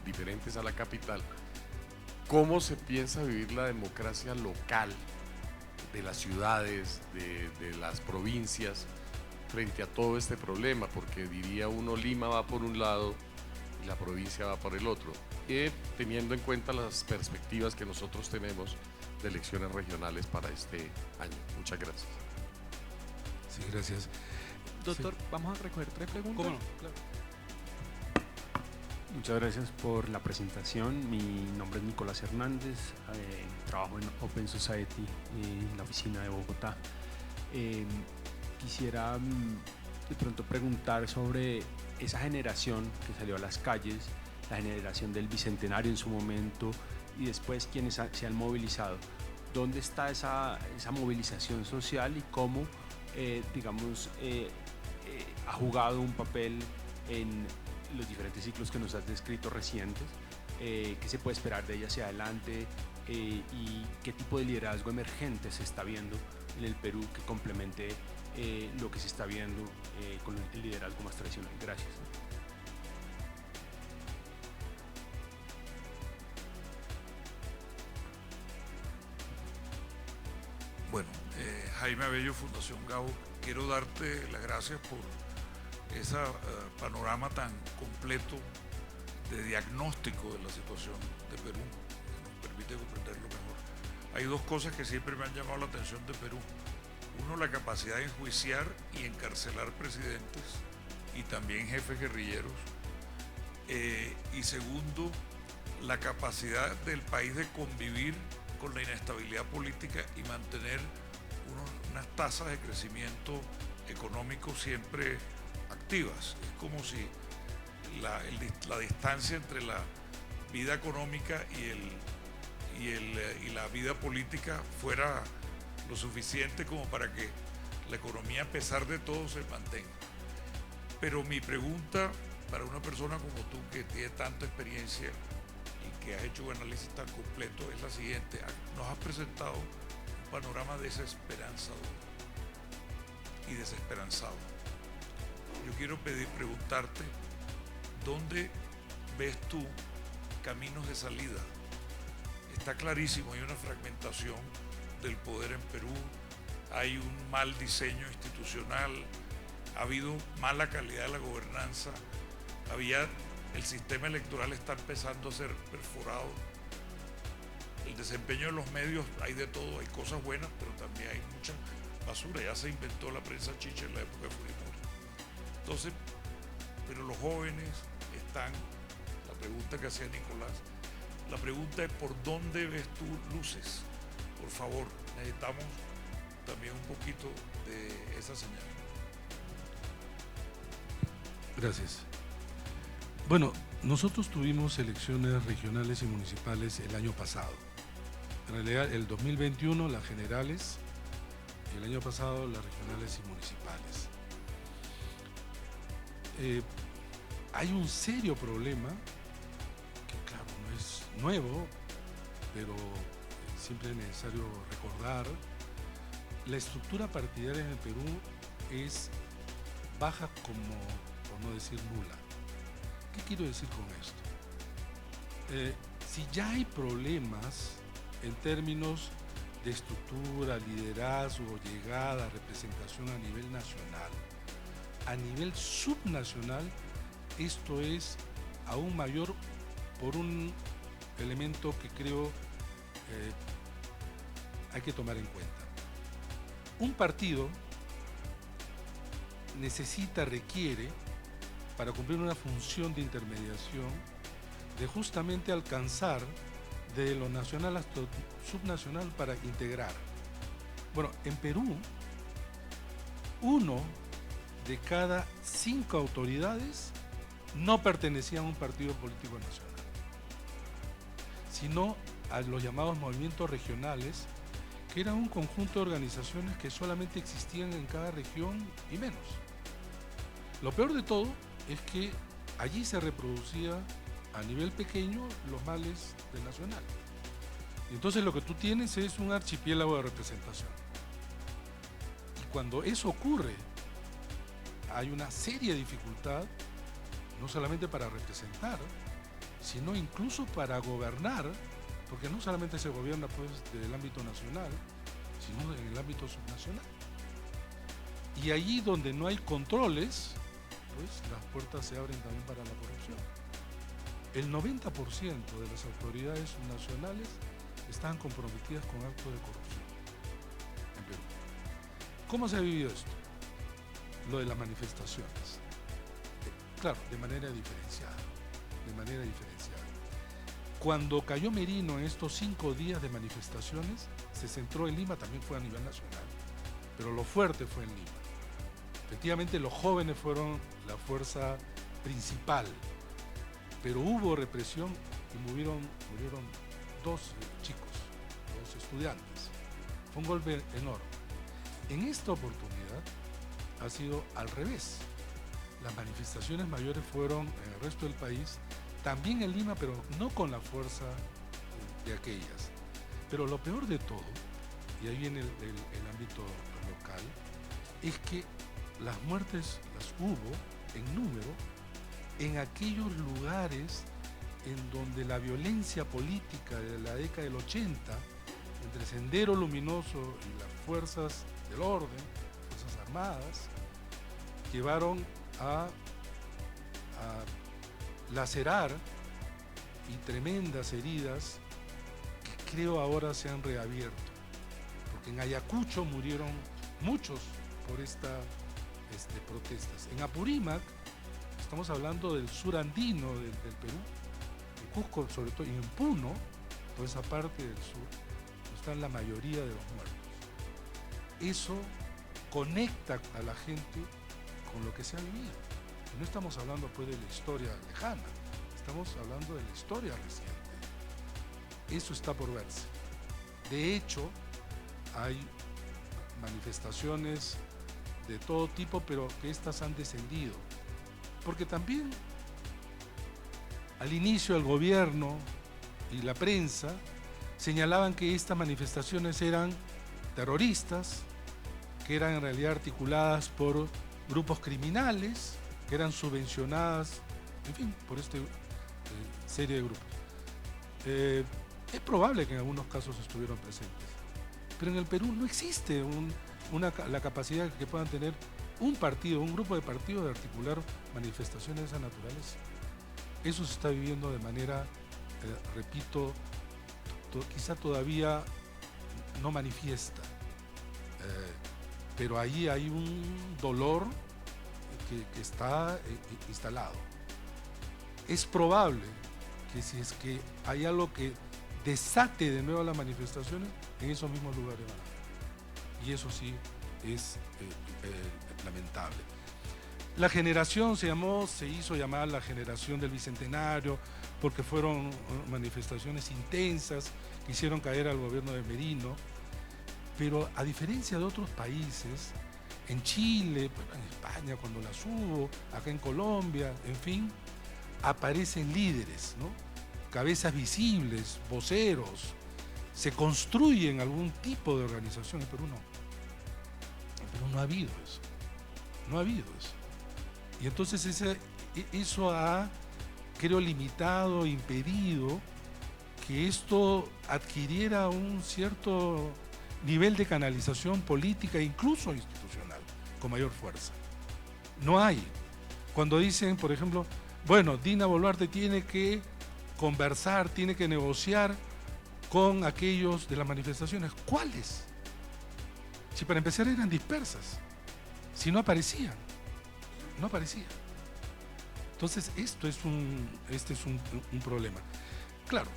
diferentes a la capital, ¿cómo se piensa vivir la democracia local de las ciudades, de las provincias frente a todo este problema? Porque diría uno, Lima va por un lado y la provincia va por el otro, teniendo en cuenta las perspectivas que nosotros tenemos de elecciones regionales para este año. Muchas gracias. Sí, gracias. Doctor, sí. Vamos a recoger 3 preguntas. ¿Cómo no? Claro. Muchas gracias por la presentación. Mi nombre es Nicolás Hernández, trabajo en Open Society en la oficina de Bogotá. Quisiera de pronto preguntar sobre esa generación que salió a las calles, la generación del Bicentenario en su momento y después quienes se han movilizado. ¿Dónde está esa movilización social y cómo, ha jugado un papel en los diferentes ciclos que nos has descrito recientes? ¿Qué se puede esperar de ella hacia adelante? ¿Y qué tipo de liderazgo emergente se está viendo en el Perú que complemente lo que se está viendo con el liderazgo más tradicional? Gracias. Bueno, Jaime Abello, Fundación Gabo, quiero darte las gracias por ese panorama tan completo de diagnóstico de la situación de Perú, que nos permite comprenderlo mejor. Hay dos cosas que siempre me han llamado la atención de Perú. Uno, la capacidad de enjuiciar y encarcelar presidentes y también jefes guerrilleros. Y segundo, la capacidad del país de convivir con la inestabilidad política y mantener unas tasas de crecimiento económico siempre activas. Es como si la distancia entre la vida económica y la vida política fuera lo suficiente como para que la economía, a pesar de todo, se mantenga. Pero mi pregunta para una persona como tú, que tiene tanta experiencia y que has hecho un análisis tan completo, es la siguiente. Nos has presentado un panorama desesperanzador y desesperanzado. yo quiero preguntarte, ¿dónde ves tú caminos de salida? Está clarísimo, hay una fragmentación del poder en Perú, hay un mal diseño institucional, ha habido mala calidad de la gobernanza, el sistema electoral está empezando a ser perforado, el desempeño de los medios, hay de todo, hay cosas buenas, pero también hay mucha basura, ya se inventó la prensa chicha en la época de Fujimori. Entonces, pero los jóvenes están, la pregunta que hacía Nicolás, la pregunta es ¿por dónde ves tú luces? Por favor, necesitamos también un poquito de esa señal. Gracias. Bueno, nosotros tuvimos elecciones regionales y municipales el año pasado. En realidad, el 2021 las generales y el año pasado las regionales y municipales. Hay un serio problema que, claro, no es nuevo, pero siempre es necesario recordar. La estructura partidaria en el Perú es baja como, por no decir nula. ¿Qué quiero decir con esto? Si ya hay problemas en términos de estructura, liderazgo, llegada, representación a nivel nacional, a nivel subnacional, esto es aún mayor por un elemento que creo hay que tomar en cuenta. Un partido requiere, para cumplir una función de intermediación, de justamente alcanzar de lo nacional hasta lo subnacional para integrar. Bueno, en Perú, 1 de cada 5 autoridades no pertenecían a un partido político nacional, sino a los llamados movimientos regionales, que eran un conjunto de organizaciones que solamente existían en cada región y menos. Lo peor de todo es que allí se reproducía a nivel pequeño los males del nacional. Entonces lo que tú tienes es un archipiélago de representación. Y cuando eso ocurre, hay una seria dificultad, no solamente para representar, sino incluso para gobernar, porque no solamente se gobierna pues desde el ámbito nacional, sino en el ámbito subnacional. Y allí donde no hay controles, pues las puertas se abren también para la corrupción. El 90% de las autoridades subnacionales están comprometidas con actos de corrupción en Perú. ¿Cómo se ha vivido esto? Lo de las manifestaciones. Claro, de manera diferenciada. Cuando cayó Merino en estos 5 días de manifestaciones, se centró en Lima, también fue a nivel nacional, pero lo fuerte fue en Lima. Efectivamente, los jóvenes fueron la fuerza principal, pero hubo represión y murieron 2 chicos, 2 estudiantes. Fue un golpe enorme. En esta oportunidad ha sido al revés. Las manifestaciones mayores fueron en el resto del país, también en Lima, pero no con la fuerza de aquellas. Pero lo peor de todo, y ahí viene el ámbito local, es que las muertes las hubo en número en aquellos lugares en donde la violencia política de la década del 80, entre Sendero Luminoso y las fuerzas del orden, fuerzas armadas, llevaron a lacerar y tremendas heridas que creo ahora se han reabierto, porque en Ayacucho murieron muchos por estas protestas. En Apurímac, estamos hablando del sur andino del Perú, en Cusco sobre todo, y en Puno, toda esa parte del sur, están la mayoría de los muertos. Eso conecta a la gente con lo que se ha vivido. Y no estamos hablando pues de la historia lejana, estamos hablando de la historia reciente. Eso está por verse. De hecho, hay manifestaciones de todo tipo, pero que estas han descendido. Porque también al inicio el gobierno y la prensa señalaban que estas manifestaciones eran terroristas, que eran en realidad articuladas por grupos criminales que eran subvencionadas, en fin, por esta serie de grupos. Es probable que en algunos casos estuvieron presentes, pero en el Perú no existe la capacidad que puedan tener un partido, un grupo de partidos de articular manifestaciones de esa naturaleza. Eso se está viviendo de manera, repito, quizá todavía no manifiesta, pero ahí hay un dolor que está instalado. Es probable que si es que hay algo que desate de nuevo las manifestaciones, en esos mismos lugares van a haber. Y eso sí es lamentable. La generación se hizo llamar la generación del Bicentenario, porque fueron manifestaciones intensas que hicieron caer al gobierno de Merino, pero a diferencia de otros países, en Chile, en España cuando las hubo, acá en Colombia, en fin, aparecen líderes, ¿no? Cabezas visibles, voceros, se construyen algún tipo de organización. En Perú no. En Perú no ha habido eso. No ha habido eso. Y entonces eso ha, creo, limitado, impedido que esto adquiriera un cierto nivel de canalización política e incluso institucional, con mayor fuerza. No hay. Cuando dicen, por ejemplo, bueno, Dina Boluarte tiene que conversar, tiene que negociar con aquellos de las manifestaciones. ¿Cuáles? Si para empezar eran dispersas, si no aparecían, no aparecían. Entonces este es un problema. Claro,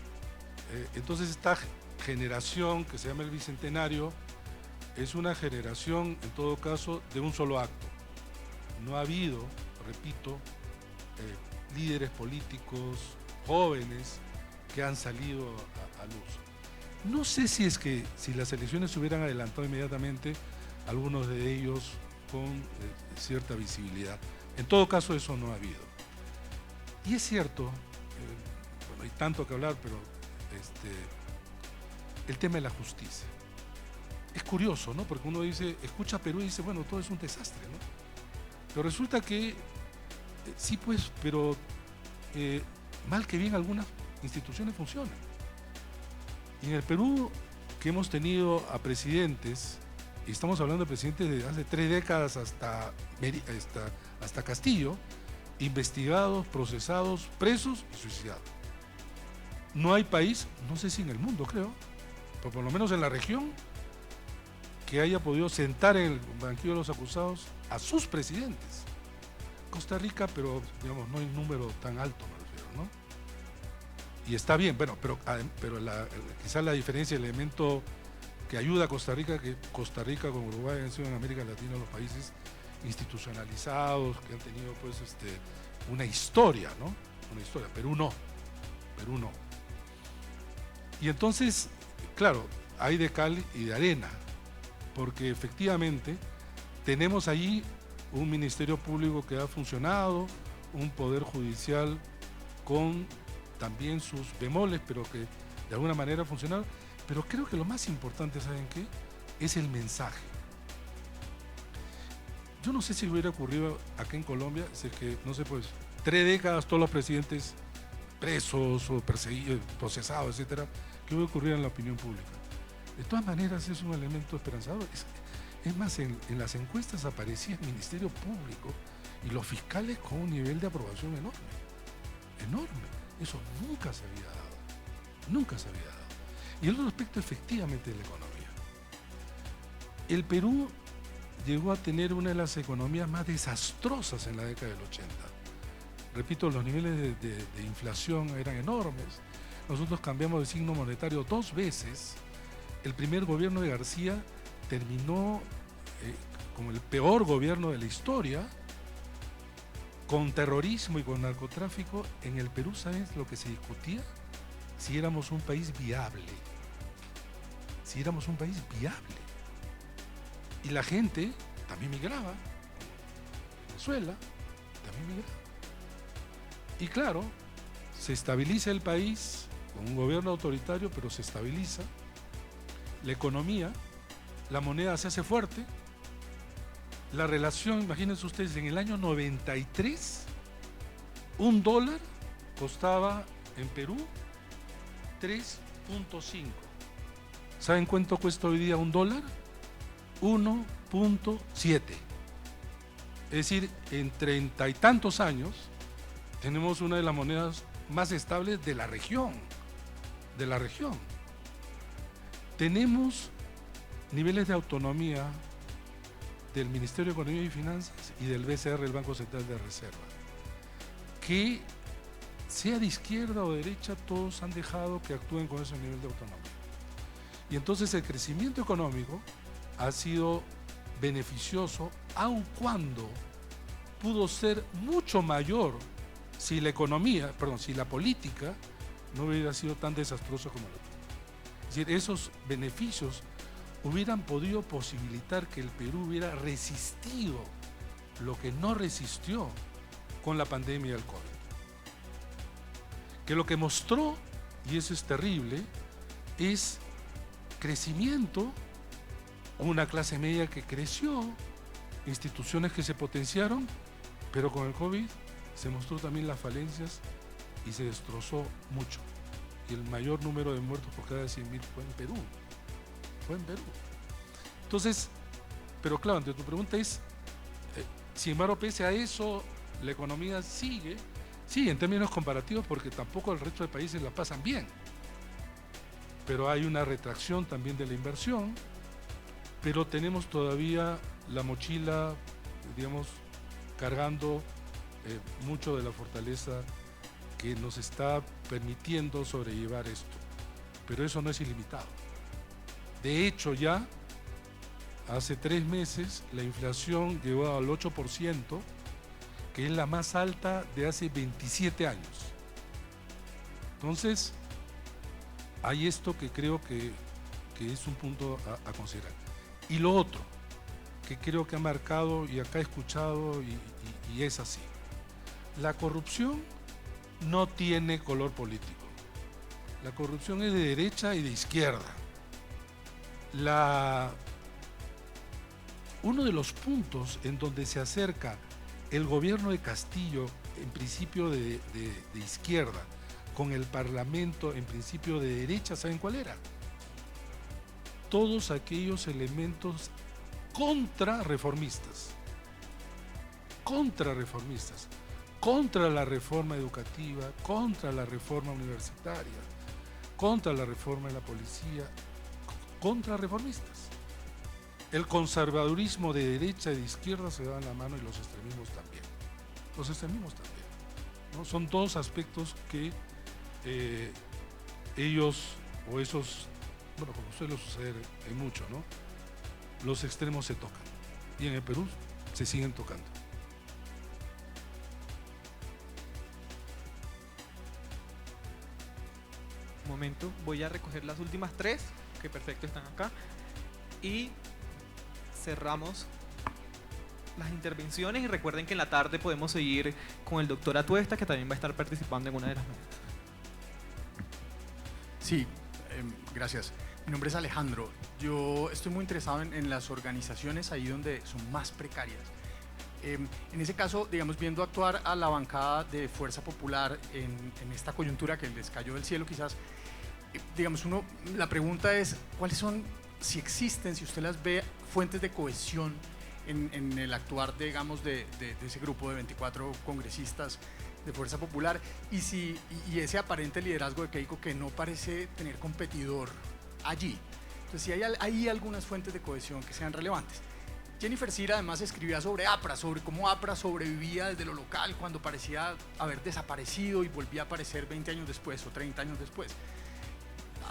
entonces esta generación que se llama el Bicentenario es una generación, en todo caso, de un solo acto. No ha habido, repito, líderes políticos jóvenes que han salido a luz. No sé si es que si las elecciones se hubieran adelantado inmediatamente, algunos de ellos con cierta visibilidad. En todo caso, eso no ha habido. Y es cierto, bueno, hay tanto que hablar, pero el tema de la justicia. Es curioso, ¿no? Porque uno dice, escucha Perú y dice, bueno, todo es un desastre, ¿no? Pero resulta que, sí pues, pero mal que bien algunas instituciones funcionan. Y en el Perú, que hemos tenido a presidentes, y estamos hablando de presidentes de hace 3 décadas hasta Castillo, investigados, procesados, presos y suicidados. No hay país, no sé si en el mundo creo, pero por lo menos en la región, que haya podido sentar en el banquillo de los acusados a sus presidentes. Costa Rica, pero digamos, no hay un número tan alto, me refiero, ¿no? Y está bien, bueno, pero quizás la diferencia, el elemento que ayuda a Costa Rica, que Costa Rica con Uruguay han sido en América Latina los países institucionalizados, que han tenido pues una historia, ¿no? Una historia. Perú no. Y entonces, claro, hay de cal y de arena, porque efectivamente tenemos allí un ministerio público que ha funcionado, un poder judicial con también sus bemoles, pero que de alguna manera ha funcionado. Pero creo que lo más importante, ¿saben qué? Es el mensaje. Yo no sé si hubiera ocurrido acá en Colombia, si es que, no sé, pues, 3 décadas todos los presidentes presos o perseguidos, procesados, etcétera, ¿qué hubiera ocurrido en la opinión pública? De todas maneras es un elemento esperanzador. Es más, en las encuestas aparecía el Ministerio Público y los fiscales con un nivel de aprobación enorme. Enorme. Eso nunca se había dado. Nunca se había dado. Y el otro aspecto, efectivamente, de la economía. El Perú llegó a tener una de las economías más desastrosas en la década del 80. Repito, los niveles de inflación eran enormes. Nosotros cambiamos de signo monetario 2 veces. El primer gobierno de García terminó como el peor gobierno de la historia, con terrorismo y con narcotráfico. En el Perú, ¿sabes lo que se discutía? Si éramos un país viable. Si éramos un país viable. Y la gente también migraba. Venezuela también migraba. Y claro, se estabiliza el país con un gobierno autoritario, pero se estabiliza la economía, la moneda se hace fuerte La relación, imagínense ustedes, en el año 93, un dólar costaba en Perú 3.5. ¿Saben cuánto cuesta hoy día un dólar? 1.7. Es decir, en 30 y tantos años tenemos una de las monedas más estables de la región. Tenemos niveles de autonomía del Ministerio de Economía y Finanzas y del BCR, el Banco Central de Reserva, que sea de izquierda o de derecha, todos han dejado que actúen con ese nivel de autonomía. Y entonces el crecimiento económico ha sido beneficioso, aun cuando pudo ser mucho mayor si la política no hubiera sido tan desastrosa como la tuvo. Es decir, esos beneficios hubieran podido posibilitar que el Perú hubiera resistido lo que no resistió con la pandemia del COVID. Que lo que mostró, y eso es terrible, es crecimiento, una clase media que creció, instituciones que se potenciaron, pero con el COVID se mostró también las falencias y se destrozó mucho. Y el mayor número de muertos por cada 100.000 fue en Perú. Entonces, pero claro, tu pregunta es, sin embargo, pese a eso, la economía sigue, sí, en términos comparativos, porque tampoco el resto de países la pasan bien. Pero hay una retracción también de la inversión, pero tenemos todavía la mochila, digamos, cargando mucho de la fortaleza que nos está permitiendo sobrellevar esto. Pero eso no es ilimitado. De hecho, ya hace 3 meses la inflación llegó al 8%, que es la más alta de hace 27 años. Entonces, hay esto que creo que es un punto a considerar. Y lo otro, que creo que ha marcado, y acá he escuchado, y es así. La corrupción no tiene color político. La corrupción es de derecha y de izquierda. Uno de los puntos en donde se acerca el gobierno de Castillo, en principio de izquierda, con el Parlamento, en principio de derecha, ¿saben cuál era? Todos aquellos elementos contrarreformistas, contra la reforma educativa, contra la reforma universitaria, contra la reforma de la policía, contrarreformistas. El conservadurismo de derecha y de izquierda se dan la mano, y los extremismos también. ¿No? Son dos aspectos que ellos, o esos, bueno, como suele suceder en mucho, ¿no? Los extremos se tocan. Y en el Perú se siguen tocando. Un momento, voy a recoger las últimas 3, que perfecto están acá. Y cerramos las intervenciones, y recuerden que en la tarde podemos seguir con el doctor Atuesta, que también va a estar participando en una de las mesas. Sí, gracias. Mi nombre es Alejandro. Yo estoy muy interesado en las organizaciones ahí donde son más precarias. En ese caso, digamos, viendo actuar a la bancada de Fuerza Popular en esta coyuntura que les cayó del cielo quizás, digamos, la pregunta es, ¿cuáles son, si existen, si usted las ve, fuentes de cohesión en el actuar, digamos, de ese grupo de 24 congresistas de Fuerza Popular, y ese aparente liderazgo de Keiko que no parece tener competidor allí? Entonces, si hay algunas fuentes de cohesión que sean relevantes. Jennifer Cira además escribía sobre APRA, sobre cómo APRA sobrevivía desde lo local cuando parecía haber desaparecido y volvía a aparecer 20 años después o 30 años después.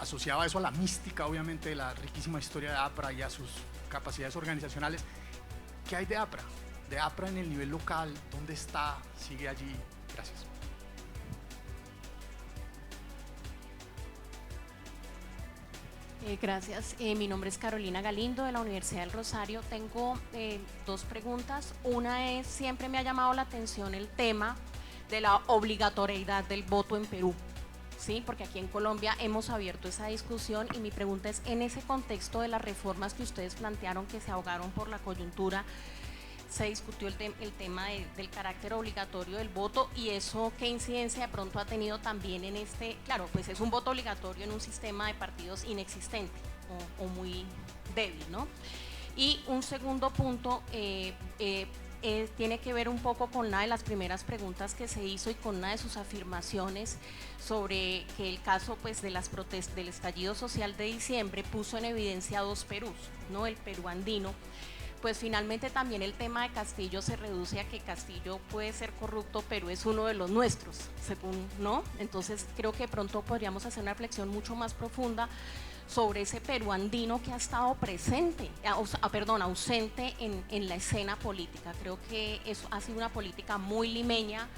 Asociaba eso a la mística, obviamente, de la riquísima historia de APRA y a sus capacidades organizacionales. ¿Qué hay de APRA? De APRA en el nivel local, ¿dónde está? ¿Sigue allí? Gracias. Gracias. Mi nombre es Carolina Galindo, de la Universidad del Rosario. Tengo 2 preguntas. Una es, siempre me ha llamado la atención el tema de la obligatoriedad del voto en Perú, ¿sí? Porque aquí en Colombia hemos abierto esa discusión, y mi pregunta es, en ese contexto de las reformas que ustedes plantearon, que se ahogaron por la coyuntura, se discutió el tema del carácter obligatorio del voto y eso qué incidencia de pronto ha tenido también en este, claro, pues es un voto obligatorio en un sistema de partidos inexistente o muy débil, ¿no? Y un segundo punto tiene que ver un poco con una de las primeras preguntas que se hizo y con una de sus afirmaciones sobre que el caso pues de las protestas del estallido social de diciembre puso en evidencia dos Perús, ¿no? El Perú andino. Pues finalmente también el tema de Castillo se reduce a que Castillo puede ser corrupto, pero es uno de los nuestros, según, ¿no? Entonces creo que pronto podríamos hacer una reflexión mucho más profunda sobre ese Perú andino que ha estado presente, ausente en la escena política. Creo que eso ha sido una política muy limeña,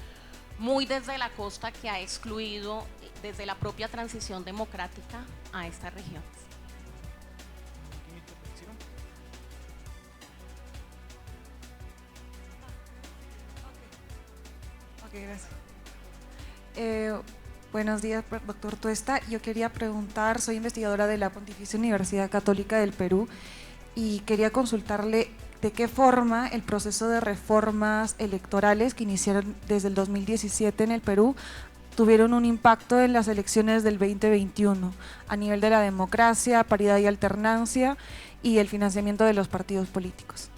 muy desde la costa, que ha excluido desde la propia transición democrática a estas regiones. Ok, gracias. Buenos días, doctor Tuesta. Yo quería preguntar, soy investigadora de la Pontificia Universidad Católica del Perú y quería consultarle de qué forma el proceso de reformas electorales que iniciaron desde el 2017 en el Perú tuvieron un impacto en las elecciones del 2021 a nivel de la democracia, paridad y alternancia y el financiamiento de los partidos políticos.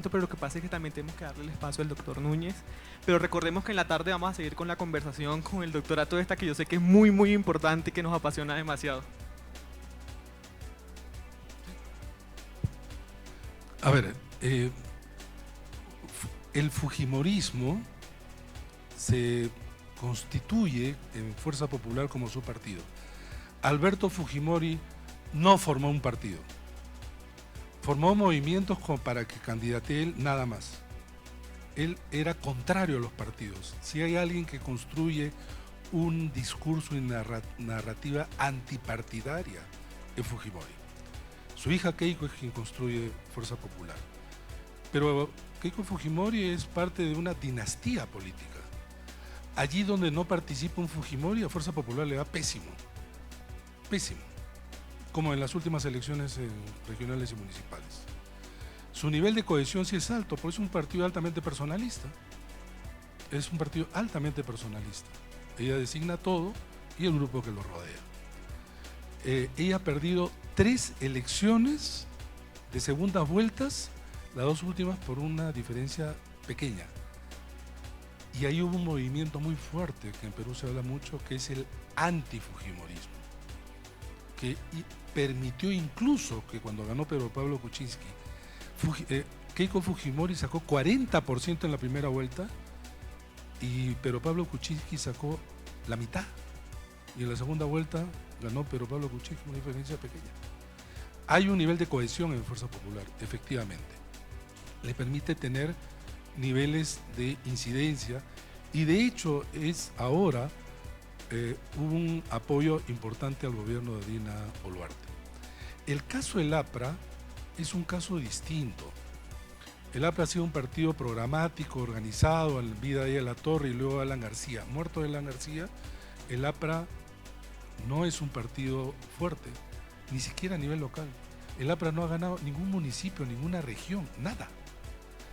Pero lo que pasa es que también tenemos que darle el espacio al doctor Núñez, pero recordemos que en la tarde vamos a seguir con la conversación con el doctor Tuesta, que yo sé que es muy muy importante y que nos apasiona demasiado. A ver, el fujimorismo se constituye en Fuerza Popular como su partido. Alberto Fujimori no formó un partido. Formó movimientos como para que candidate él, nada más. Él era contrario a los partidos. Si hay alguien que construye un discurso y narrativa antipartidaria, es Fujimori. Su hija Keiko es quien construye Fuerza Popular. Pero Keiko Fujimori es parte de una dinastía política. Allí donde no participa un Fujimori, a Fuerza Popular le va pésimo. Pésimo. Como en las últimas elecciones regionales y municipales. Su nivel de cohesión sí es alto, porque es un partido altamente personalista. Es un partido altamente personalista. Ella designa todo y el grupo que lo rodea. Ella ha perdido 3 elecciones de segundas vueltas, las 2 últimas por una diferencia pequeña. Y ahí hubo un movimiento muy fuerte, que en Perú se habla mucho, que es el antifujimorismo, que permitió incluso que cuando ganó Pedro Pablo Kuczynski, Keiko Fujimori sacó 40% en la primera vuelta y Pedro Pablo Kuczynski sacó la mitad. Y en la segunda vuelta ganó Pedro Pablo Kuczynski, una diferencia pequeña. Hay un nivel de cohesión en Fuerza Popular, efectivamente. Le permite tener niveles de incidencia y de hecho es ahora un apoyo importante al gobierno de Dina Boluarte. El caso del APRA es un caso distinto. El APRA ha sido un partido programático, organizado, en vida de La Torre y luego Alan García. Muerto Alan García, el APRA no es un partido fuerte, ni siquiera a nivel local. El APRA no ha ganado ningún municipio, ninguna región, nada.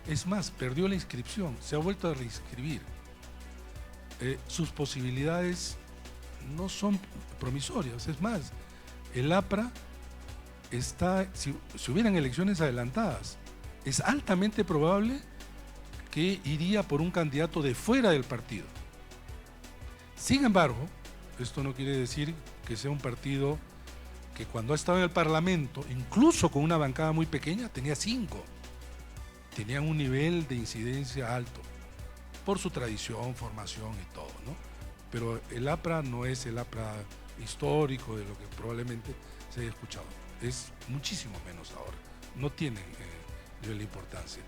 Es más, perdió la inscripción, se ha vuelto a reinscribir. Sus posibilidades no son promisorias, es más, el APRA está, si hubieran elecciones adelantadas, es altamente probable que iría por un candidato de fuera del partido. Sin embargo, esto no quiere decir que sea un partido que cuando ha estado en el Parlamento, incluso con una bancada muy pequeña, tenía 5. Tenían un nivel de incidencia alto, por su tradición, formación y todo, ¿no? Pero el APRA no es el APRA histórico de lo que probablemente se haya escuchado. Es muchísimo menos ahora, no tiene nivel de importancia.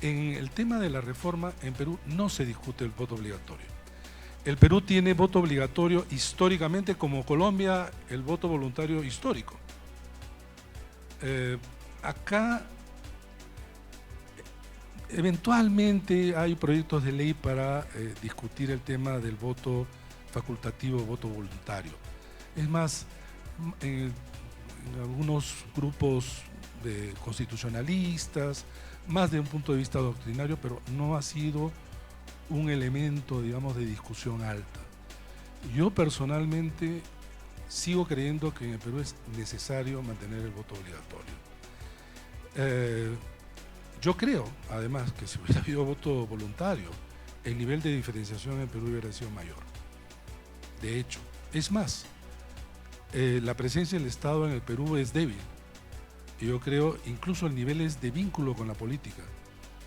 En el tema de la reforma, en Perú no se discute el voto obligatorio. El Perú tiene voto obligatorio históricamente, como Colombia, el voto voluntario histórico. Acá eventualmente hay proyectos de ley para discutir el tema del voto facultativo, voto voluntario. Es más, en algunos grupos de constitucionalistas, más de un punto de vista doctrinario, pero no ha sido un elemento, digamos, de discusión alta. Yo personalmente sigo creyendo que en el Perú es necesario mantener el voto obligatorio. Yo creo, además, que si hubiera habido voto voluntario, el nivel de diferenciación en Perú hubiera sido mayor. De hecho, es más, la presencia del Estado en el Perú es débil. Y yo creo, incluso el nivel es de vínculo con la política.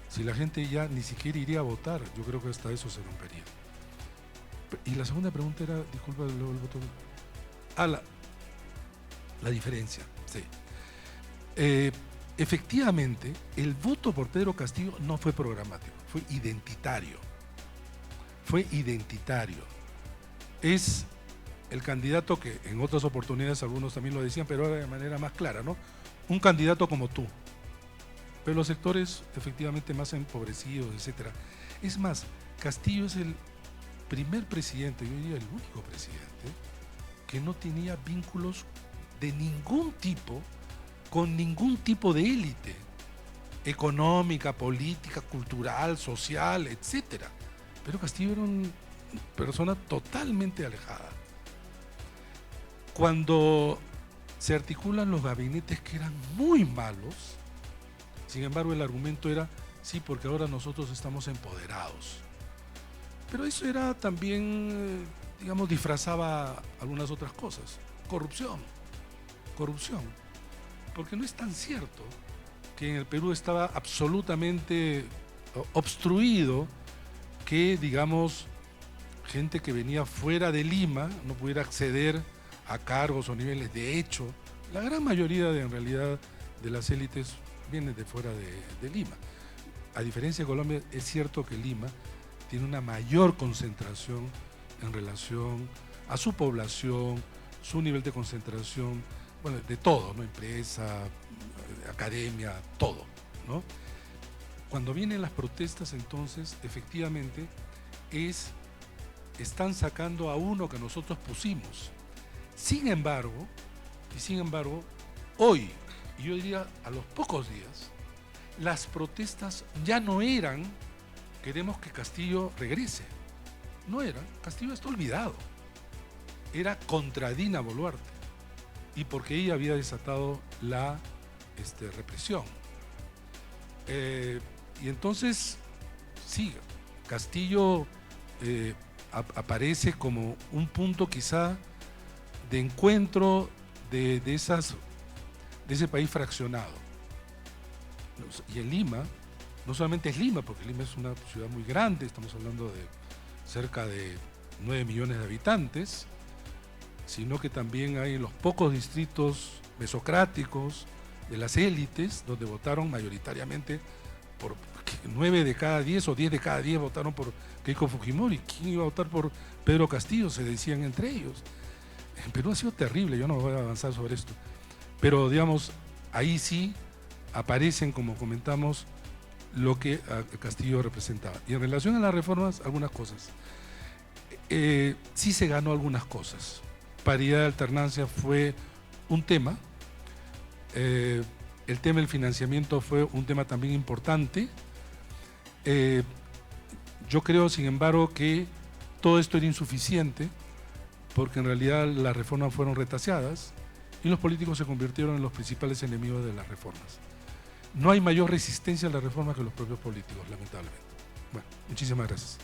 Si la gente ya ni siquiera iría a votar, yo creo que hasta eso se rompería. Y la segunda pregunta era, disculpa, el voto. La diferencia, sí. Efectivamente, el voto por Pedro Castillo no fue programático, fue identitario. Fue identitario. Es el candidato que en otras oportunidades algunos también lo decían, pero ahora de manera más clara, ¿no? Un candidato como tú. Pero los sectores efectivamente más empobrecidos, etcétera. Es más, Castillo es el primer presidente, yo diría el único presidente, que no tenía vínculos de ningún tipo con ningún tipo de élite económica, política, cultural, social, etcétera. Pero Castillo era una persona totalmente alejada. Cuando se articulan los gabinetes que eran muy malos, sin embargo el argumento era, sí, porque ahora nosotros estamos empoderados. Pero eso era también, digamos, disfrazaba algunas otras cosas. Corrupción. Porque no es tan cierto que en el Perú estaba absolutamente obstruido que, digamos, gente que venía fuera de Lima no pudiera acceder a cargos o niveles. De hecho, la gran mayoría en realidad de las élites vienen de fuera de Lima. A diferencia de Colombia, es cierto que Lima tiene una mayor concentración en relación a su población, su nivel de concentración, bueno, de todo, ¿no? Empresa, academia, todo, ¿no? Cuando vienen las protestas, entonces, efectivamente, están sacando a uno que nosotros pusimos. Sin embargo, hoy, y yo diría a los pocos días, las protestas ya no eran queremos que Castillo regrese. No era, Castillo está olvidado. Era contra Dina Boluarte. Y porque ella había desatado la represión. Y entonces, sí, Castillo aparece como un punto quizá de encuentro de ese país fraccionado. Y en Lima, no solamente es Lima, porque Lima es una ciudad muy grande, estamos hablando de cerca de 9 millones de habitantes, sino que también hay en los pocos distritos mesocráticos de las élites, donde votaron mayoritariamente por 9 de cada 10 o 10 de cada 10 votaron por Keiko Fujimori. ¿Quién iba a votar por Pedro Castillo? Se decían entre ellos. En Perú ha sido terrible, yo no voy a avanzar sobre esto. Pero digamos, ahí sí aparecen, como comentamos, lo que Castillo representaba. Y en relación a las reformas, algunas cosas. Sí se ganó algunas cosas. Paridad de alternancia fue un tema. El tema del financiamiento fue un tema también importante. Yo creo, sin embargo, que todo esto era insuficiente, porque en realidad las reformas fueron retaseadas y los políticos se convirtieron en los principales enemigos de las reformas. No hay mayor resistencia a las reformas que los propios políticos, lamentablemente. Bueno, muchísimas gracias.